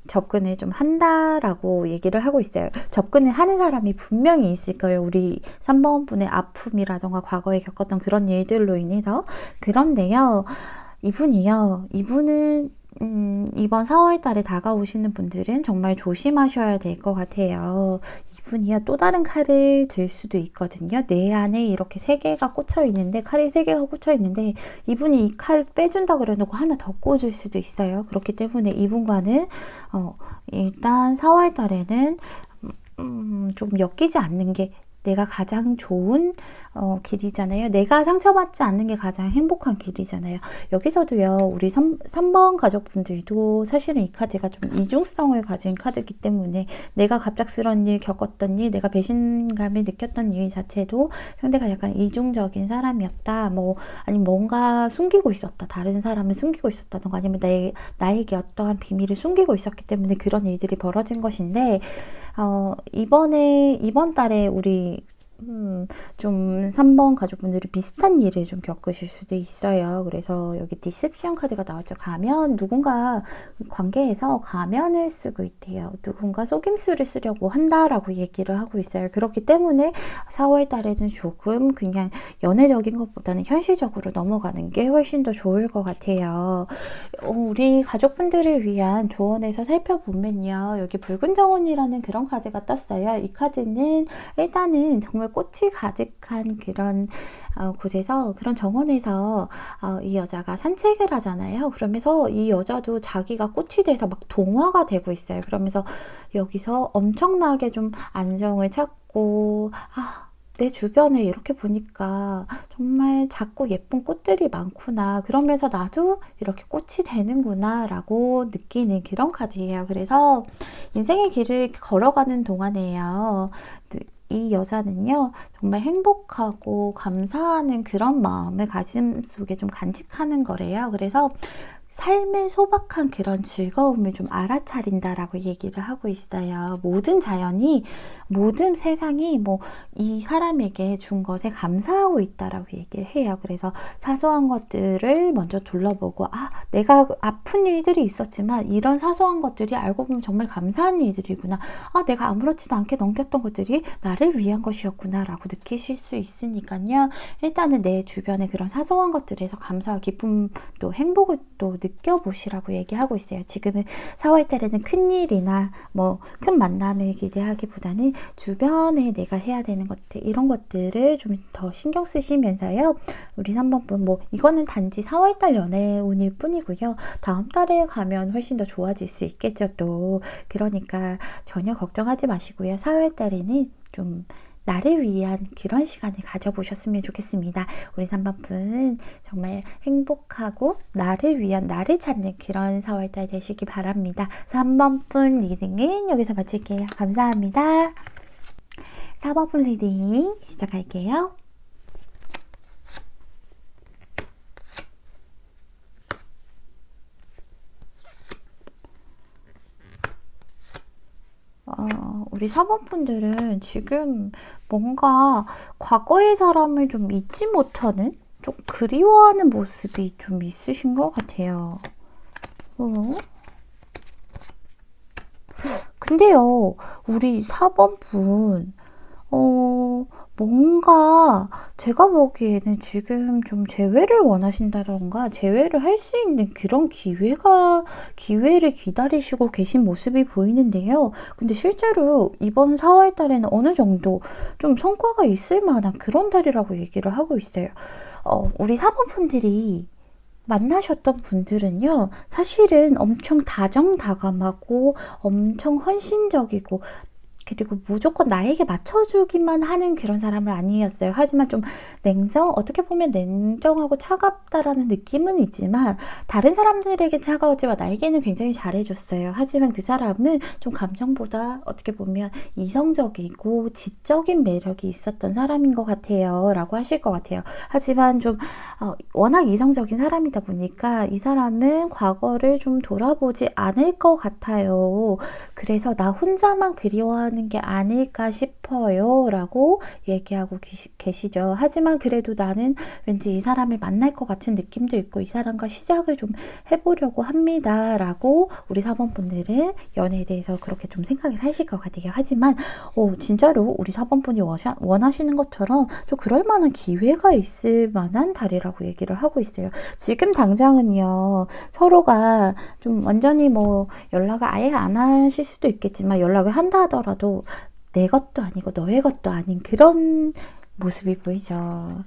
Speaker 1: 접근을 좀 한다라고 얘기를 하고 있어요. 접근을 하는 사람이 분명히 있을 거예요. 우리 3번 분의 아픔이라던가 과거에 겪었던 그런 일들로 인해서. 그런데요, 이분은 이번 4월 달에 다가오시는 분들은 정말 조심하셔야 될 것 같아요. 이분이요, 또 다른 칼을 들 수도 있거든요. 내 안에 이렇게 3개가 꽂혀 있는데, 칼이 3개가 꽂혀 있는데, 이분이 이 칼 빼준다 그래놓고 하나 더 꽂을 수도 있어요. 그렇기 때문에 이분과는, 일단 4월 달에는 좀 엮이지 않는 게 내가 가장 좋은 길이잖아요. 내가 상처받지 않는 게 가장 행복한 길이잖아요. 여기서도요, 우리 3번 가족분들도 사실은 이 카드가 좀 이중성을 가진 카드이기 때문에 내가 갑작스러운 일 겪었던 일, 내가 배신감을 느꼈던 일 자체도 상대가 약간 이중적인 사람이었다. 뭐 아니면 뭔가 숨기고 있었다. 다른 사람을 숨기고 있었다던가 아니면 나에게 어떠한 비밀을 숨기고 있었기 때문에 그런 일들이 벌어진 것인데 이번 달에 우리 좀 3번 가족분들이 비슷한 일을 좀 겪으실 수도 있어요. 그래서 여기 디셉션 카드가 나왔죠. 가면, 누군가 관계에서 가면을 쓰고 있대요. 누군가 속임수를 쓰려고 한다라고 얘기를 하고 있어요. 그렇기 때문에 4월 달에는 조금 그냥 연애적인 것보다는 현실적으로 넘어가는 게 훨씬 더 좋을 것 같아요. 우리 가족분들을 위한 조언에서 살펴보면요. 여기 붉은 정원이라는 그런 카드가 떴어요. 이 카드는 일단은 정말 꽃이 가득한 그런 곳에서, 그런 정원에서 이 여자가 산책을 하잖아요. 그러면서 이 여자도 자기가 꽃이 돼서 막 동화가 되고 있어요. 그러면서 여기서 엄청나게 좀 안정을 찾고, 내 주변에 이렇게 보니까 정말 작고 예쁜 꽃들이 많구나. 그러면서 나도 이렇게 꽃이 되는구나 라고 느끼는 그런 카드예요. 그래서 인생의 길을 걸어가는 동안에요. 이 여자는요, 정말 행복하고 감사하는 그런 마음을 가슴 속에 좀 간직하는 거래요. 그래서 삶을 소박한 그런 즐거움을 좀 알아차린다라고 얘기를 하고 있어요. 모든 자연이, 모든 세상이 뭐 이 사람에게 준 것에 감사하고 있다라고 얘기를 해요. 그래서 사소한 것들을 먼저 둘러보고, 내가 아픈 일들이 있었지만 이런 사소한 것들이 알고 보면 정말 감사한 일들이구나. 내가 아무렇지도 않게 넘겼던 것들이 나를 위한 것이었구나 라고 느끼실 수 있으니까요. 일단은 내 주변에 그런 사소한 것들에서 감사와 기쁨, 또 행복을 또 느껴보시라고 얘기하고 있어요. 지금은 4월 달에는 큰 일이나 뭐 큰 만남을 기대하기보다는 주변에 내가 해야 되는 것들, 이런 것들을 좀 더 신경 쓰시면서요. 우리 3번분, 뭐 이거는 단지 4월 달 연애 운일 뿐이고요. 다음 달에 가면 훨씬 더 좋아질 수 있겠죠, 또. 그러니까 전혀 걱정하지 마시고요. 4월 달에는 좀 나를 위한 그런 시간을 가져보셨으면 좋겠습니다. 우리 3번분 정말 행복하고 나를 위한, 나를 찾는 그런 4월달 되시기 바랍니다. 3번분 리딩은 여기서 마칠게요. 감사합니다. 4번분 리딩 시작할게요. 우리 4번분들은 지금 뭔가 과거의 사람을 좀 잊지 못하는, 좀 그리워하는 모습이 좀 있으신 것 같아요. 근데요, 우리 4번분, 뭔가 제가 보기에는 지금 좀 재회를 원하신다던가 재회를 할 수 있는 그런 기회를 기다리시고 계신 모습이 보이는데요. 근데 실제로 이번 4월 달에는 어느 정도 좀 성과가 있을 만한 그런 달이라고 얘기를 하고 있어요. 우리 4번 분들이 만나셨던 분들은요, 사실은 엄청 다정다감하고 엄청 헌신적이고, 그리고 무조건 나에게 맞춰주기만 하는 그런 사람은 아니었어요. 하지만 좀 어떻게 보면 냉정하고 차갑다라는 느낌은 있지만 다른 사람들에게 차가웠지만 나에게는 굉장히 잘해줬어요. 하지만 그 사람은 좀 감정보다 어떻게 보면 이성적이고 지적인 매력이 있었던 사람인 것 같아요. 라고 하실 것 같아요. 하지만 좀 워낙 이성적인 사람이다 보니까 이 사람은 과거를 좀 돌아보지 않을 것 같아요. 그래서 나 혼자만 그리워하는 게 아닐까 싶어요 라고 얘기하고 계시죠. 하지만 그래도 나는 왠지 이 사람을 만날 것 같은 느낌도 있고 이 사람과 시작을 좀 해보려고 합니다 라고 우리 4번 분들은 연애에 대해서 그렇게 좀 생각을 하실 것 같아요. 하지만 진짜로 우리 4번 분이 원하시는 것처럼 좀 그럴 만한 기회가 있을 만한 달이라고 얘기를 하고 있어요. 지금 당장은요, 서로가 좀 완전히 뭐 연락을 아예 안 하실 수도 있겠지만 연락을 한다 하더라도 내 것도 아니고 너의 것도 아닌 그런 모습이 보이죠.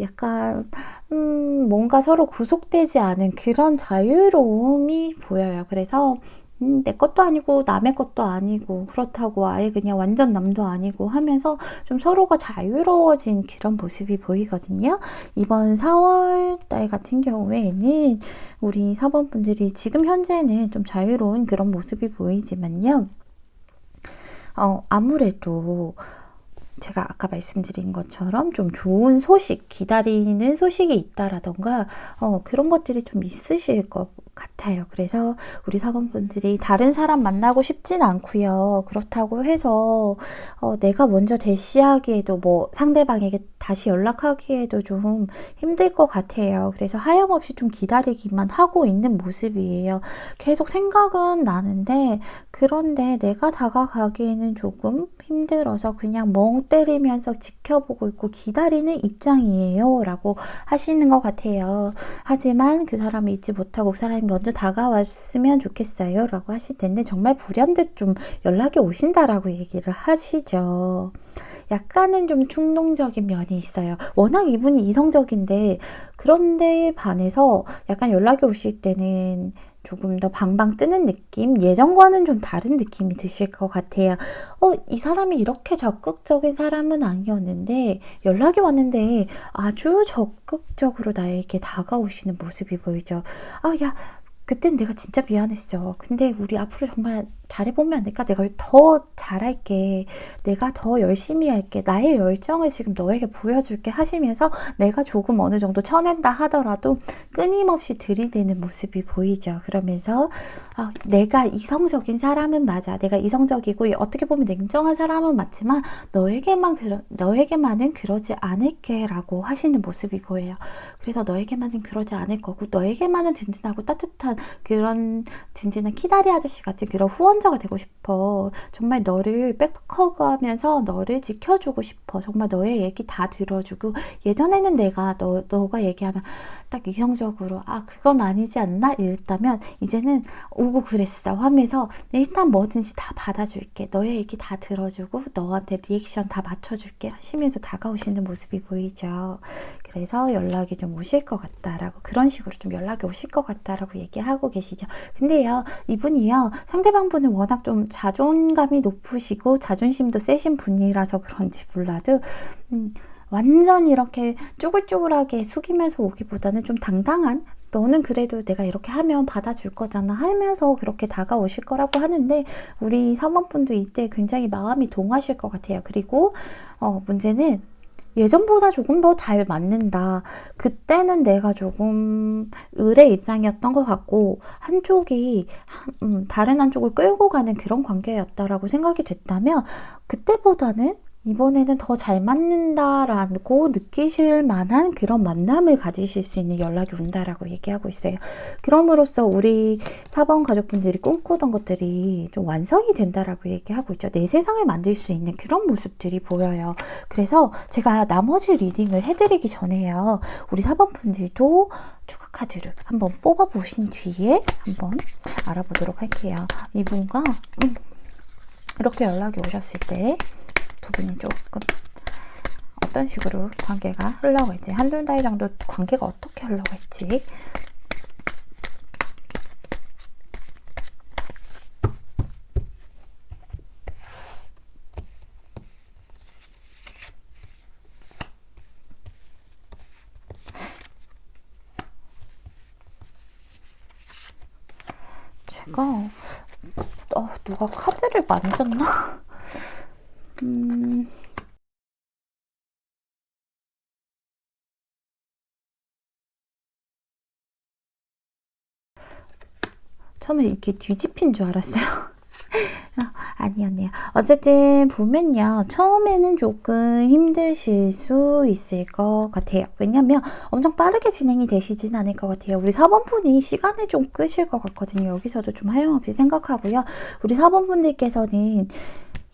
Speaker 1: 약간 뭔가 서로 구속되지 않은 그런 자유로움이 보여요. 그래서 내 것도 아니고 남의 것도 아니고 그렇다고 아예 그냥 완전 남도 아니고 하면서 좀 서로가 자유로워진 그런 모습이 보이거든요. 이번 4월 달 같은 경우에는 우리 사범분들이 지금 현재는 좀 자유로운 그런 모습이 보이지만요. 아무래도 제가 아까 말씀드린 것처럼 좀 좋은 소식, 기다리는 소식이 있다라던가 그런 것들이 좀 있으실 것 같아요. 그래서 우리 사범분들이 다른 사람 만나고 싶진 않고요. 그렇다고 해서 내가 먼저 대시하기에도 뭐 상대방에게 다시 연락하기에도 좀 힘들 것 같아요. 그래서 하염없이 좀 기다리기만 하고 있는 모습이에요. 계속 생각은 나는데 그런데 내가 다가가기에는 조금 힘들어서 그냥 멍 때리면서 지켜보고 있고 기다리는 입장이에요 라고 하시는 것 같아요. 하지만 그 사람을 잊지 못하고 그 사람이 먼저 다가왔으면 좋겠어요 라고 하실 텐데 정말 불현듯 좀 연락이 오신다라고 얘기를 하시죠. 약간은 좀 충동적인 면이 있어요. 워낙 이분이 이성적인데 그런데 반해서 약간 연락이 오실 때는 조금 더 방방 뜨는 느낌? 예전과는 좀 다른 느낌이 드실 것 같아요. 이 사람이 이렇게 적극적인 사람은 아니었는데 연락이 왔는데 아주 적극적으로 나에게 다가오시는 모습이 보이죠. 야, 그땐 내가 진짜 미안했어. 근데 우리 앞으로 정말 잘해보면 안 될까? 내가 더 잘할게. 내가 더 열심히 할게. 나의 열정을 지금 너에게 보여줄게 하시면서 내가 조금 어느 정도 쳐낸다 하더라도 끊임없이 들이대는 모습이 보이죠. 그러면서 내가 이성적인 사람은 맞아. 내가 이성적이고 어떻게 보면 냉정한 사람은 맞지만 너에게만은 그러지 않을게 라고 하시는 모습이 보여요. 그래서 너에게만은 그러지 않을 거고 너에게만은 든든하고 따뜻한 그런 든든한 키다리 아저씨 같은 그런 후원자가 되고 싶어. 정말 너를 백허그하면서 너를 지켜주고 싶어. 정말 너의 얘기 다 들어주고 예전에는 내가 너가 얘기하면 딱 이성적으로 그건 아니지 않나 이랬다면 이제는 오고 그랬어 하면서 일단 뭐든지 다 받아줄게. 너의 얘기 다 들어주고 너한테 리액션 다 맞춰줄게 하시면서 다가오시는 모습이 보이죠. 그래서 연락이 좀 오실 것 같다라고 그런 식으로 좀 연락이 오실 것 같다라고 얘기하고 계시죠. 근데요 이분이요 상대방분은 워낙 좀 자존감이 높으시고 자존심도 세신 분이라서 그런지 몰라도 완전 이렇게 쭈글쭈글하게 숙이면서 오기보다는 좀 당당한 너는 그래도 내가 이렇게 하면 받아줄 거잖아 하면서 그렇게 다가오실 거라고 하는데 우리 사모분도 이때 굉장히 마음이 동하실 것 같아요. 그리고 문제는 예전보다 조금 더 잘 맞는다. 그때는 내가 조금 을의 입장이었던 것 같고 한쪽이 다른 한쪽을 끌고 가는 그런 관계였다라고 생각이 됐다면 그때보다는 이번에는 더 잘 맞는다라고 느끼실 만한 그런 만남을 가지실 수 있는 연락이 온다라고 얘기하고 있어요. 그럼으로써 우리 4번 가족분들이 꿈꾸던 것들이 좀 완성이 된다라고 얘기하고 있죠. 내 세상을 만들 수 있는 그런 모습들이 보여요. 그래서 제가 나머지 리딩을 해드리기 전에요. 우리 4번 분들도 추가 카드를 한번 뽑아보신 뒤에 한번 알아보도록 할게요. 이분과 이렇게 연락이 오셨을 때 두 분이 조금 어떤 식으로 관계가 흘러갈지 한두 달 정도 관계가 어떻게 흘러갈지 제가 누가 카드를 만졌나? 처음에 이렇게 뒤집힌 줄 알았어요. 아니었네요. 어쨌든 보면요. 처음에는 조금 힘드실 수 있을 것 같아요. 왜냐면 엄청 빠르게 진행이 되시진 않을 것 같아요. 우리 4번분이 시간을 좀 끄실 것 같거든요. 여기서도 좀 하염없이 생각하고요. 우리 4번분들께서는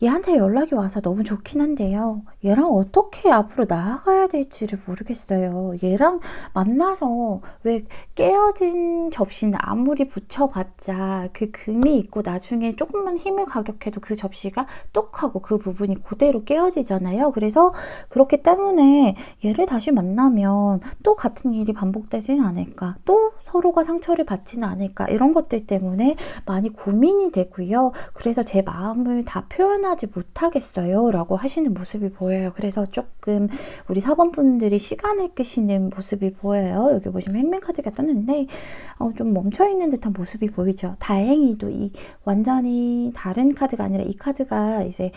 Speaker 1: 얘한테 연락이 와서 너무 좋긴 한데요. 얘랑 어떻게 앞으로 나아가야 될지를 모르겠어요. 얘랑 만나서 왜 깨어진 접시는 아무리 붙여봤자 그 금이 있고 나중에 조금만 힘을 가격해도 그 접시가 똑 하고 그 부분이 그대로 깨어지잖아요. 그래서 그렇기 때문에 얘를 다시 만나면 또 같은 일이 반복되진 않을까. 또 서로가 상처를 받지는 않을까 이런 것들 때문에 많이 고민이 되고요. 그래서 제 마음을 다 표현하지 못하겠어요 라고 하시는 모습이 보여요. 그래서 조금 우리 4번분들이 시간을 끄시는 모습이 보여요. 여기 보시면 행맨카드가 떴는데 좀 멈춰있는 듯한 모습이 보이죠. 다행히도 이 완전히 다른 카드가 아니라 이 카드가 이제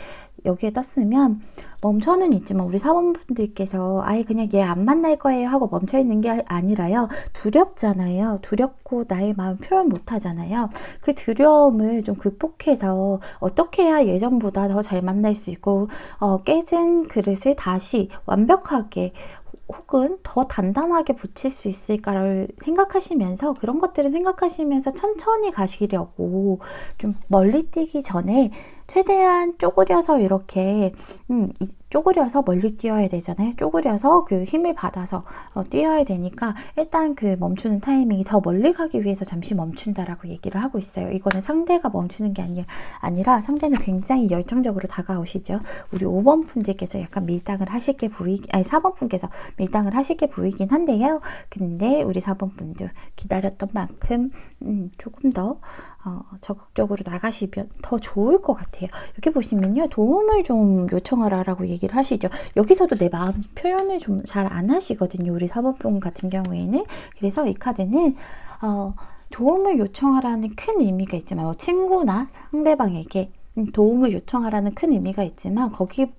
Speaker 1: 여기에 떴으면 멈춰는 있지만 우리 4번분들께서 아예 그냥 얘 안 만날 거예요 하고 멈춰있는 게 아니라요. 두렵잖아요. 두렵고 나의 마음 표현 못하잖아요. 그 두려움을 좀 극복해서 어떻게 해야 예전보다 더 잘 만날 수 있고 깨진 그릇을 다시 완벽하게 혹은 더 단단하게 붙일 수 있을까를 생각하시면서 그런 것들을 생각하시면서 천천히 가시려고 좀 멀리 뛰기 전에 최대한 쪼그려서 이렇게 쪼그려서 멀리 뛰어야 되잖아요. 쪼그려서 그 힘을 받아서 뛰어야 되니까 일단 그 멈추는 타이밍이 더 멀리 가기 위해서 잠시 멈춘다라고 얘기를 하고 있어요. 이거는 상대가 멈추는 게 아니라 상대는 굉장히 열정적으로 다가오시죠. 우리 5번 분들께서 약간 밀당을 하실 게 아니 4번 분께서 밀당을 하실 게 보이긴 한데요. 근데 우리 4번 분들 기다렸던 만큼 조금 더 적극적으로 나가시면 더 좋을 것 같아요. 여기 보시면요. 도움을 좀 요청하라라고 얘기를 하시죠. 여기서도 내 마음 표현을 좀 잘 안 하시거든요. 우리 4번분 같은 경우에는. 그래서 이 카드는 도움을 요청하라는 큰 의미가 있지만 친구나 상대방에게 도움을 요청하라는 큰 의미가 있지만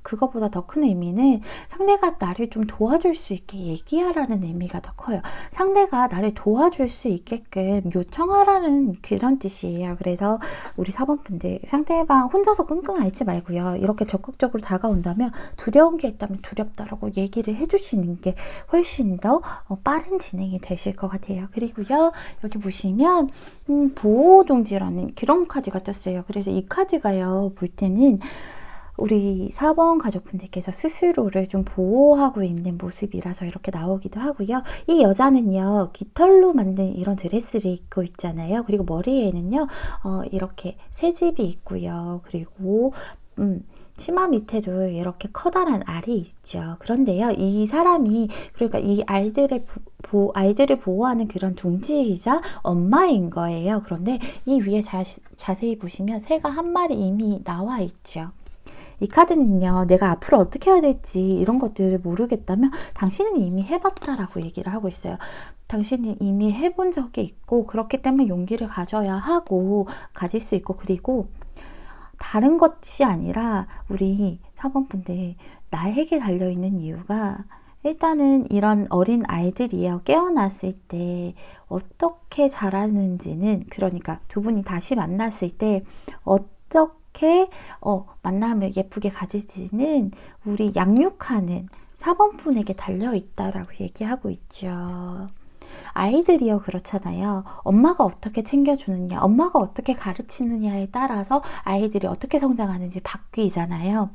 Speaker 1: 그거보다 더 큰 의미는 상대가 나를 좀 도와줄 수 있게 얘기하라는 의미가 더 커요. 상대가 나를 도와줄 수 있게끔 요청하라는 그런 뜻이에요. 그래서 우리 4번분들 상대방 혼자서 끙끙 앓지 말고요. 이렇게 적극적으로 다가온다면 두려운 게 있다면 두렵다라고 얘기를 해주시는 게 훨씬 더 빠른 진행이 되실 것 같아요. 그리고요. 여기 보시면 보호종지라는 그런 카드가 떴어요. 그래서 이 카드가요. 볼 때는 우리 4번 가족분들께서 스스로를 좀 보호하고 있는 모습이라서 이렇게 나오기도 하고요. 이 여자는요. 깃털로 만든 이런 드레스를 입고 있잖아요. 그리고 머리에는요. 이렇게 새집이 있고요. 그리고 치마 밑에도 이렇게 커다란 알이 있죠. 그런데요. 이 사람이 그러니까 이 아이들을 보호하는 그런 둥지이자 엄마인 거예요. 그런데 이 위에 자세히 보시면 새가 한 마리 이미 나와 있죠. 이 카드는요. 내가 앞으로 어떻게 해야 될지 이런 것들을 모르겠다면 당신은 이미 해봤다라고 얘기를 하고 있어요. 당신이 이미 해본 적이 있고 그렇기 때문에 용기를 가질 수 있고 그리고 다른 것이 아니라 우리 4번분들 나에게 달려있는 이유가 일단은 이런 어린 아이들이요. 깨어났을 때 어떻게 자라는지는 그러니까 두 분이 다시 만났을 때 어떻게 만남을 예쁘게 가질지는 우리 양육하는 4번분에게 달려있다라고 얘기하고 있죠. 아이들이요 그렇잖아요. 엄마가 어떻게 챙겨주느냐, 엄마가 어떻게 가르치느냐에 따라서 아이들이 어떻게 성장하는지 바뀌잖아요.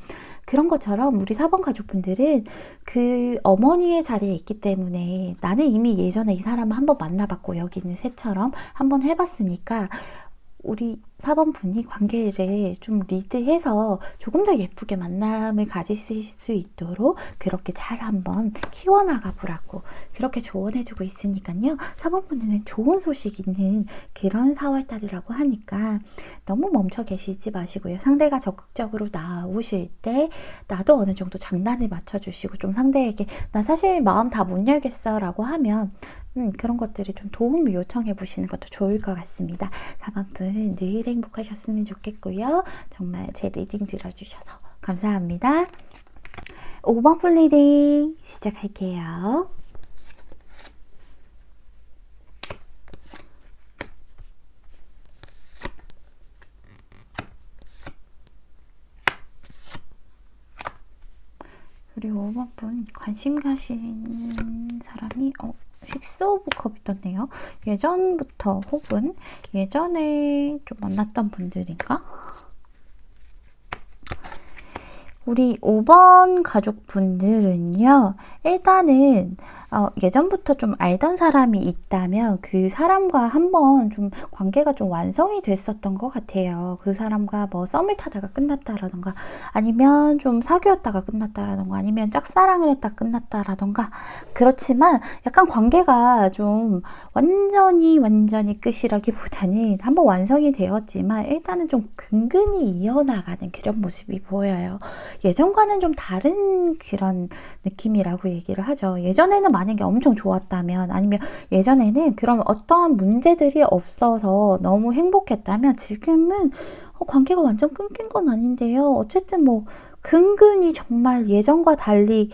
Speaker 1: 그런 것처럼 우리 4번 가족분들은 그 어머니의 자리에 있기 때문에 나는 이미 예전에 이 사람을 한번 만나봤고 여기 있는 새처럼 한번 해봤으니까 우리 4번 분이 관계를 좀 리드해서 조금 더 예쁘게 만남을 가지실 수 있도록 그렇게 잘 한번 키워나가 보라고 그렇게 조언해주고 있으니까요. 4번 분들은 좋은 소식 있는 그런 4월달이라고 하니까 너무 멈춰 계시지 마시고요. 상대가 적극적으로 나오실 때 나도 어느 정도 장단을 맞춰주시고 좀 상대에게 나 사실 마음 다 못 열겠어 라고 하면 그런 것들을 좀 도움을 요청해 보시는 것도 좋을 것 같습니다. 4번분 늘 행복하셨으면 좋겠고요. 정말 제 리딩 들어주셔서 감사합니다. 5번분 리딩 시작할게요. 그리고 5번분 관심 가신 사람이 식스 오브 컵이 떴네요. 예전부터 혹은 예전에 좀 만났던 분들인가? 우리 5번 가족분들은요, 일단은 예전부터 좀 알던 사람이 있다면 그 사람과 한번 좀 관계가 좀 완성이 됐었던 것 같아요. 그 사람과 뭐 썸을 타다가 끝났다라던가, 아니면 좀 사귀었다가 끝났다라던가, 아니면 짝사랑을 했다 끝났다라던가. 그렇지만 약간 관계가 좀 완전히 끝이라기보다는 한번 완성이 되었지만 일단은 좀 근근히 이어나가는 그런 모습이 보여요. 예전과는 좀 다른 그런 느낌이라고 얘기를 하죠. 예전에는 만약에 엄청 좋았다면, 아니면 예전에는 그런 어떠한 문제들이 없어서 너무 행복했다면, 지금은 관계가 완전 끊긴 건 아닌데요. 어쨌든 뭐 근근히 정말 예전과 달리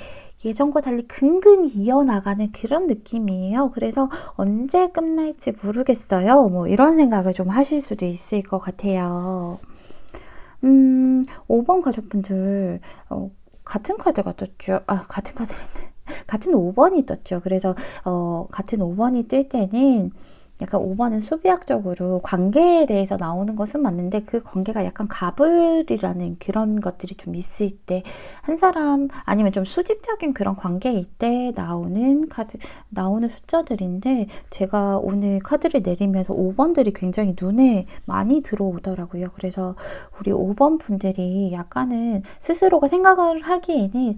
Speaker 1: 근근히 이어나가는 그런 느낌이에요. 그래서 언제 끝날지 모르겠어요. 뭐 이런 생각을 좀 하실 수도 있을 것 같아요. 5번 가족분들, 같은 카드가 떴죠. 같은 카드인데. 같은 5번이 떴죠. 그래서, 같은 5번이 뜰 때는 약간 5번은 수비학적으로 관계에 대해서 나오는 것은 맞는데, 그 관계가 약간 가불이라는 그런 것들이 좀 있을 때, 한 사람, 아니면 좀 수직적인 그런 관계일 때 나오는 숫자들인데, 제가 오늘 카드를 내리면서 5번들이 굉장히 눈에 많이 들어오더라고요. 그래서 우리 5번 분들이 약간은 스스로가 생각을 하기에는,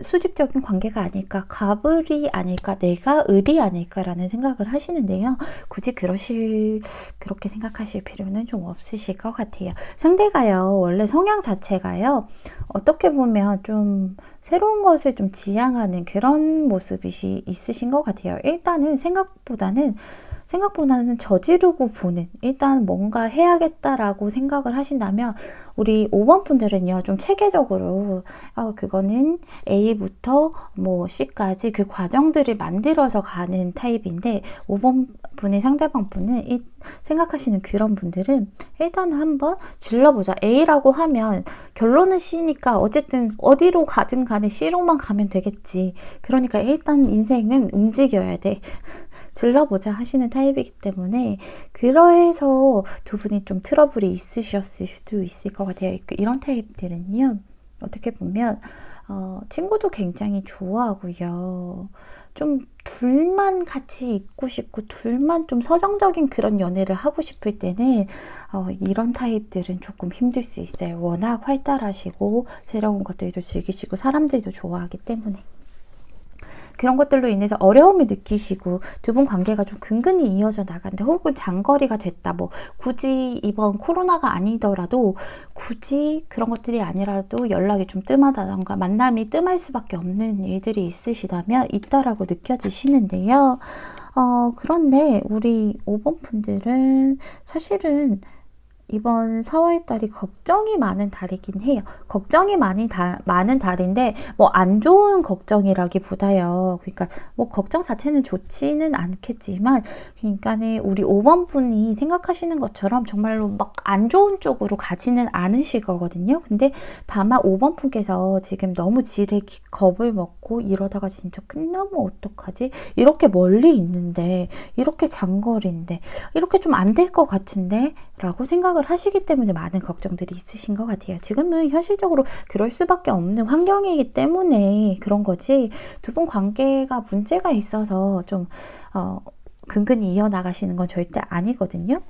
Speaker 1: 수직적인 관계가 아닐까, 갑을이 아닐까, 내가 을이 아닐까라는 생각을 하시는데요. 굳이 그렇게 생각하실 필요는 좀 없으실 것 같아요. 상대가요, 원래 성향 자체가요, 어떻게 보면 좀 새로운 것을 좀 지향하는 그런 모습이 있으신 것 같아요. 일단은 생각보다는 저지르고 보는, 일단 뭔가 해야겠다라고 생각을 하신다면, 우리 5번 분들은요, 좀 체계적으로, 그거는 A부터 뭐 C까지 그 과정들을 만들어서 가는 타입인데, 5번 분의 상대방 분은 생각하시는 그런 분들은 일단 한번 질러보자. A라고 하면 결론은 C니까 어쨌든 어디로 가든 간에 C로만 가면 되겠지. 그러니까 일단 인생은 움직여야 돼. 질러보자 하시는 타입이기 때문에, 그래서 두 분이 좀 트러블이 있으셨을 수도 있을 것 같아요. 이런 타입들은요, 어떻게 보면 친구도 굉장히 좋아하고요, 좀 둘만 같이 있고 싶고 둘만 좀 서정적인 그런 연애를 하고 싶을 때는 이런 타입들은 조금 힘들 수 있어요. 워낙 활달하시고 새로운 것들도 즐기시고 사람들도 좋아하기 때문에. 그런 것들로 인해서 어려움을 느끼시고 두 분 관계가 좀 근근히 이어져 나간다, 혹은 장거리가 됐다, 뭐 굳이 이번 코로나가 아니더라도, 굳이 그런 것들이 아니라도 연락이 좀 뜸하다던가 만남이 뜸할 수밖에 없는 일들이 있다라고 느껴지시는데요. 그런데 우리 5번 분들은 사실은 이번 4월 달이 걱정이 많은 달이긴 해요. 걱정이 많은 달인데, 뭐 안 좋은 걱정이라기보다요. 그러니까 뭐 걱정 자체는 좋지는 않겠지만, 그러니까는 우리 5번 분이 생각하시는 것처럼 정말로 막 안 좋은 쪽으로 가지는 않으실 거거든요. 근데 다만 5번 분께서 지금 너무 지레 겁을 먹고, 이러다가 진짜 끝나면 어떡하지? 이렇게 멀리 있는데, 이렇게 장거리인데, 이렇게 좀 안 될 것 같은데? 라고 생각을 하시기 때문에 많은 걱정들이 있으신 것 같아요. 지금은 현실적으로 그럴 수밖에 없는 환경이기 때문에 그런 거지, 두 분 관계가 문제가 있어서 좀 근근히 이어나가시는 건 절대 아니거든요.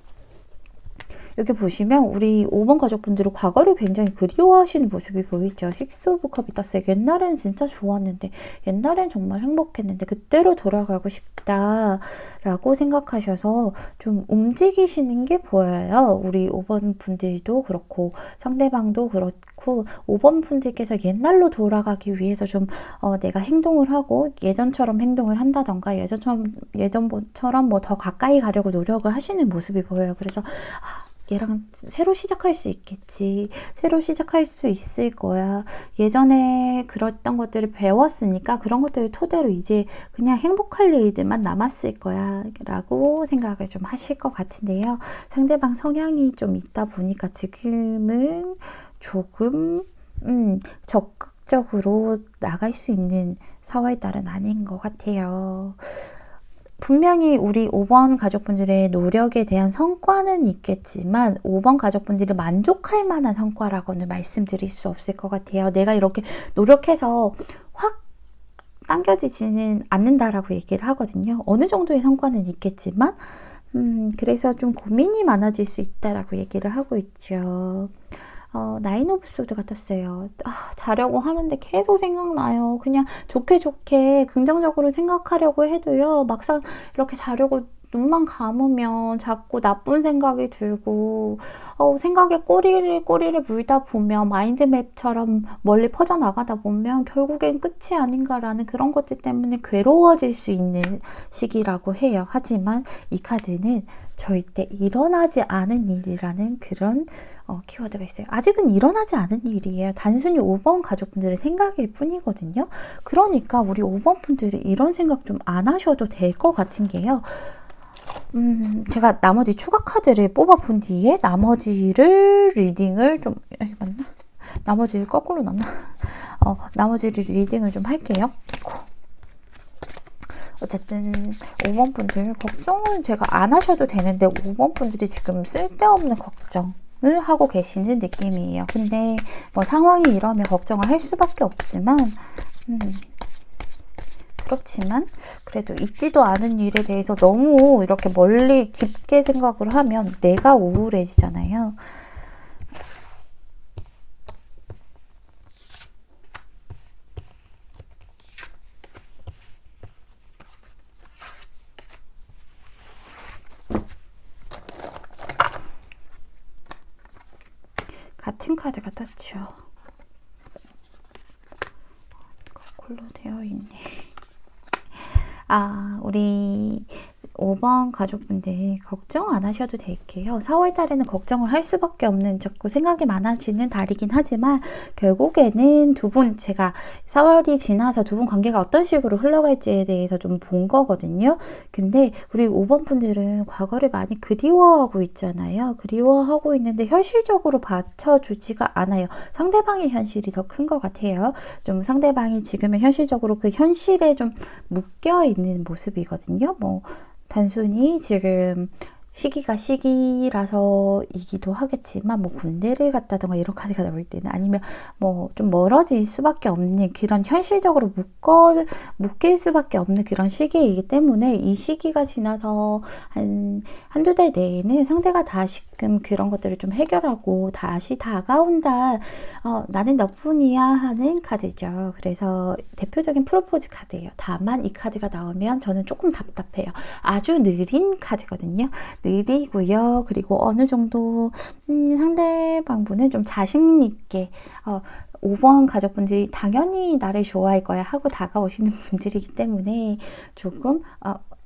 Speaker 1: 여기 보시면 우리 5번 가족분들은 과거를 굉장히 그리워하시는 모습이 보이죠. 식스 오브 컵이 떴어요. 옛날엔 진짜 좋았는데, 옛날엔 정말 행복했는데 그때로 돌아가고 싶다라고 생각하셔서 좀 움직이시는 게 보여요. 우리 5번 분들도 그렇고 상대방도 그렇고, 5번 분들께서 옛날로 돌아가기 위해서 좀 내가 행동을 하고 예전처럼 행동을 한다던가, 예전처럼 뭐 더 가까이 가려고 노력을 하시는 모습이 보여요. 그래서 얘랑 새로 시작할 수 있겠지. 새로 시작할 수 있을 거야. 예전에 그랬던 것들을 배웠으니까 그런 것들을 토대로 이제 그냥 행복할 일들만 남았을 거야 라고 생각을 좀 하실 것 같은데요. 상대방 성향이 좀 있다 보니까 지금은 조금 적극적으로 나갈 수 있는 4월달은 아닌 것 같아요. 분명히 우리 5번 가족분들의 노력에 대한 성과는 있겠지만 5번 가족분들이 만족할 만한 성과라고는 말씀드릴 수 없을 것 같아요. 내가 이렇게 노력해서 확 당겨지지는 않는다라고 얘기를 하거든요. 어느 정도의 성과는 있겠지만 그래서 좀 고민이 많아질 수 있다라고 얘기를 하고 있죠. 나인 오브 소드가 떴어요. 자려고 하는데 계속 생각나요. 그냥 좋게 긍정적으로 생각하려고 해도요. 막상 이렇게 자려고 눈만 감으면 자꾸 나쁜 생각이 들고 생각에 꼬리를 물다 보면 마인드맵처럼 멀리 퍼져나가다 보면 결국엔 끝이 아닌가라는 그런 것들 때문에 괴로워질 수 있는 시기라고 해요. 하지만 이 카드는 절대 일어나지 않은 일이라는 그런 키워드가 있어요. 아직은 일어나지 않은 일이에요. 단순히 5번 가족분들의 생각일 뿐이거든요. 그러니까 우리 5번 분들이 이런 생각 좀 안 하셔도 될 것 같은 게요. 제가 나머지 추가 카드를 뽑아본 뒤에 나머지를 리딩을 좀, 맞나? 나머지를 거꾸로 놨나? 나머지를 리딩을 좀 할게요. 어쨌든 5번 분들 걱정은 제가 안 하셔도 되는데 5번 분들이 지금 쓸데없는 걱정을 하고 계시는 느낌이에요. 근데 뭐 상황이 이러면 걱정을 할 수밖에 없지만 그렇지만 그래도 있지도 않은 일에 대해서 너무 이렇게 멀리 깊게 생각을 하면 내가 우울해지잖아요. 같은 카드가 떴죠. 거꾸로 되어 있네. 우리 5번 가족분들 걱정 안 하셔도 될게요. 4월 달에는 걱정을 할 수밖에 없는 자꾸 생각이 많아지는 달이긴 하지만 결국에는 두 분 제가 4월이 지나서 두 분 관계가 어떤 식으로 흘러갈지에 대해서 좀 본 거거든요. 근데 우리 5번 분들은 과거를 많이 그리워하고 있잖아요. 그리워하고 있는데 현실적으로 받쳐주지가 않아요. 상대방의 현실이 더 큰 것 같아요. 좀 상대방이 지금의 현실적으로 그 현실에 좀 묶여있는 모습이거든요. 뭐 단순히 지금 시기가 시기라서이기도 하겠지만 뭐 군대를 갔다던가 이런 카드가 나올 때는 아니면 뭐 좀 멀어질 수밖에 없는 그런 현실적으로 묶일 수밖에 없는 그런 시기이기 때문에 이 시기가 지나서 한두 달 내에는 상대가 다시금 그런 것들을 좀 해결하고 다시 다가온다. 나는 너뿐이야 하는 카드죠. 그래서 대표적인 프로포즈 카드예요. 다만 이 카드가 나오면 저는 조금 답답해요. 아주 느린 카드거든요. 느리고요. 그리고 어느 정도 상대방분은 좀 자신 있게 5번 가족분들이 당연히 나를 좋아할 거야 하고 다가오시는 분들이기 때문에 조금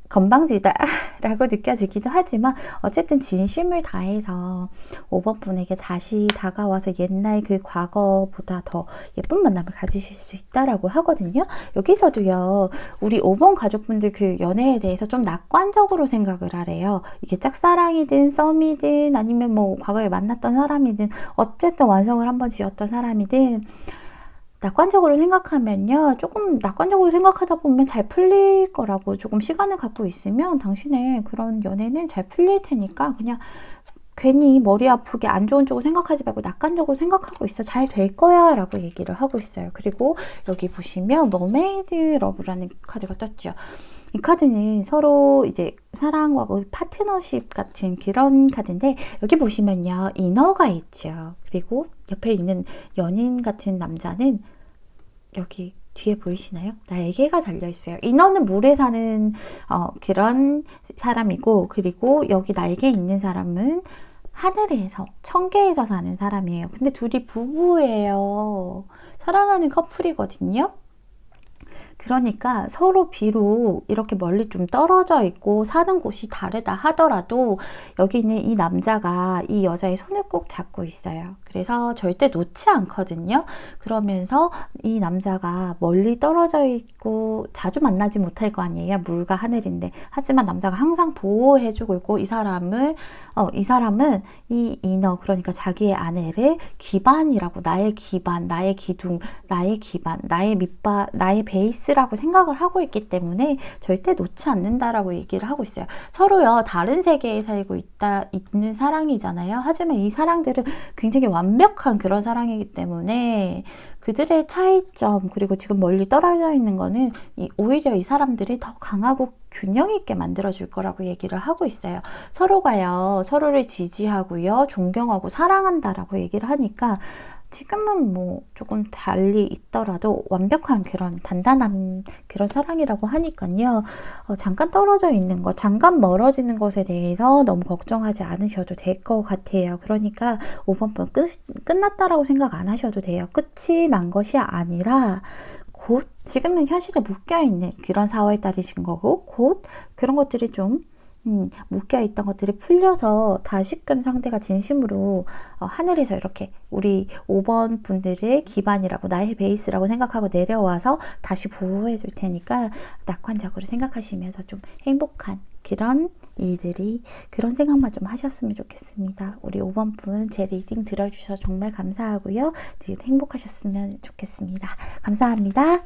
Speaker 1: 건방지다 라고 느껴지기도 하지만 어쨌든 진심을 다해서 5번 분에게 다시 다가와서 옛날 그 과거보다 더 예쁜 만남을 가지실 수 있다라고 하거든요. 여기서도요, 우리 5번 가족분들 그 연애에 대해서 좀 낙관적으로 생각을 하래요. 이게 짝사랑이든 썸이든 아니면 뭐 과거에 만났던 사람이든 어쨌든 완성을 한번 지었던 사람이든 낙관적으로 생각하면요. 조금 낙관적으로 생각하다 보면 잘 풀릴 거라고 조금 시간을 갖고 있으면 당신의 그런 연애는 잘 풀릴 테니까 그냥 괜히 머리 아프게 안 좋은 쪽으로 생각하지 말고 낙관적으로 생각하고 있어. 잘 될 거야 라고 얘기를 하고 있어요. 그리고 여기 보시면 머메이드 러브라는 카드가 떴죠. 이 카드는 서로 이제 사랑과 파트너십 같은 그런 카드인데 여기 보시면요. 이너가 있죠. 그리고 옆에 있는 연인 같은 남자는 여기 뒤에 보이시나요? 날개가 달려있어요. 이너는 물에 사는 그런 사람이고 그리고 여기 날개 있는 사람은 하늘에서 청계에서 사는 사람이에요. 근데 둘이 부부예요. 사랑하는 커플이거든요. 그러니까 서로 비록 이렇게 멀리 좀 떨어져 있고 사는 곳이 다르다 하더라도 여기는 이 남자가 이 여자의 손을 꼭 잡고 있어요. 그래서 절대 놓지 않거든요. 그러면서 이 남자가 멀리 떨어져 있고 자주 만나지 못할 거 아니에요. 물과 하늘인데. 하지만 남자가 항상 보호해주고 있고 이 사람은 이 이너 그러니까 자기의 아내를 기반이라고 나의 기반, 나의 기둥, 나의 기반, 나의 밑바, 나의 베이스라고 위기라고 생각을 하고 있기 때문에 절대 놓지 않는다라고 얘기를 하고 있어요. 서로요, 다른 세계에 살고 있는 사랑이잖아요. 하지만 이 사랑들은 굉장히 완벽한 그런 사랑이기 때문에 그들의 차이점, 그리고 지금 멀리 떨어져 있는 거는 오히려 이 사람들이 더 강하고 균형 있게 만들어줄 거라고 얘기를 하고 있어요. 서로가요, 서로를 지지하고요, 존경하고 사랑한다라고 얘기를 하니까 지금은 뭐 조금 달리 있더라도 완벽한 그런 단단한 그런 사랑이라고 하니까요. 잠깐 떨어져 있는 것, 잠깐 멀어지는 것에 대해서 너무 걱정하지 않으셔도 될 것 같아요. 그러니까 5번 분 끝났다라고 생각 안 하셔도 돼요. 끝이 난 것이 아니라 곧 지금은 현실에 묶여있는 그런 4월 달이신 거고, 곧 그런 것들이 좀 묶여있던 것들이 풀려서 다시금 상대가 진심으로 하늘에서 이렇게 우리 5번 분들의 기반이라고, 나의 베이스라고 생각하고 내려와서 다시 보호해 줄 테니까 낙관적으로 생각하시면서 좀 행복한 그런 일들이, 그런 생각만 좀 하셨으면 좋겠습니다. 우리 5번 분 제 리딩 들어주셔서 정말 감사하고요. 늘 행복하셨으면 좋겠습니다. 감사합니다.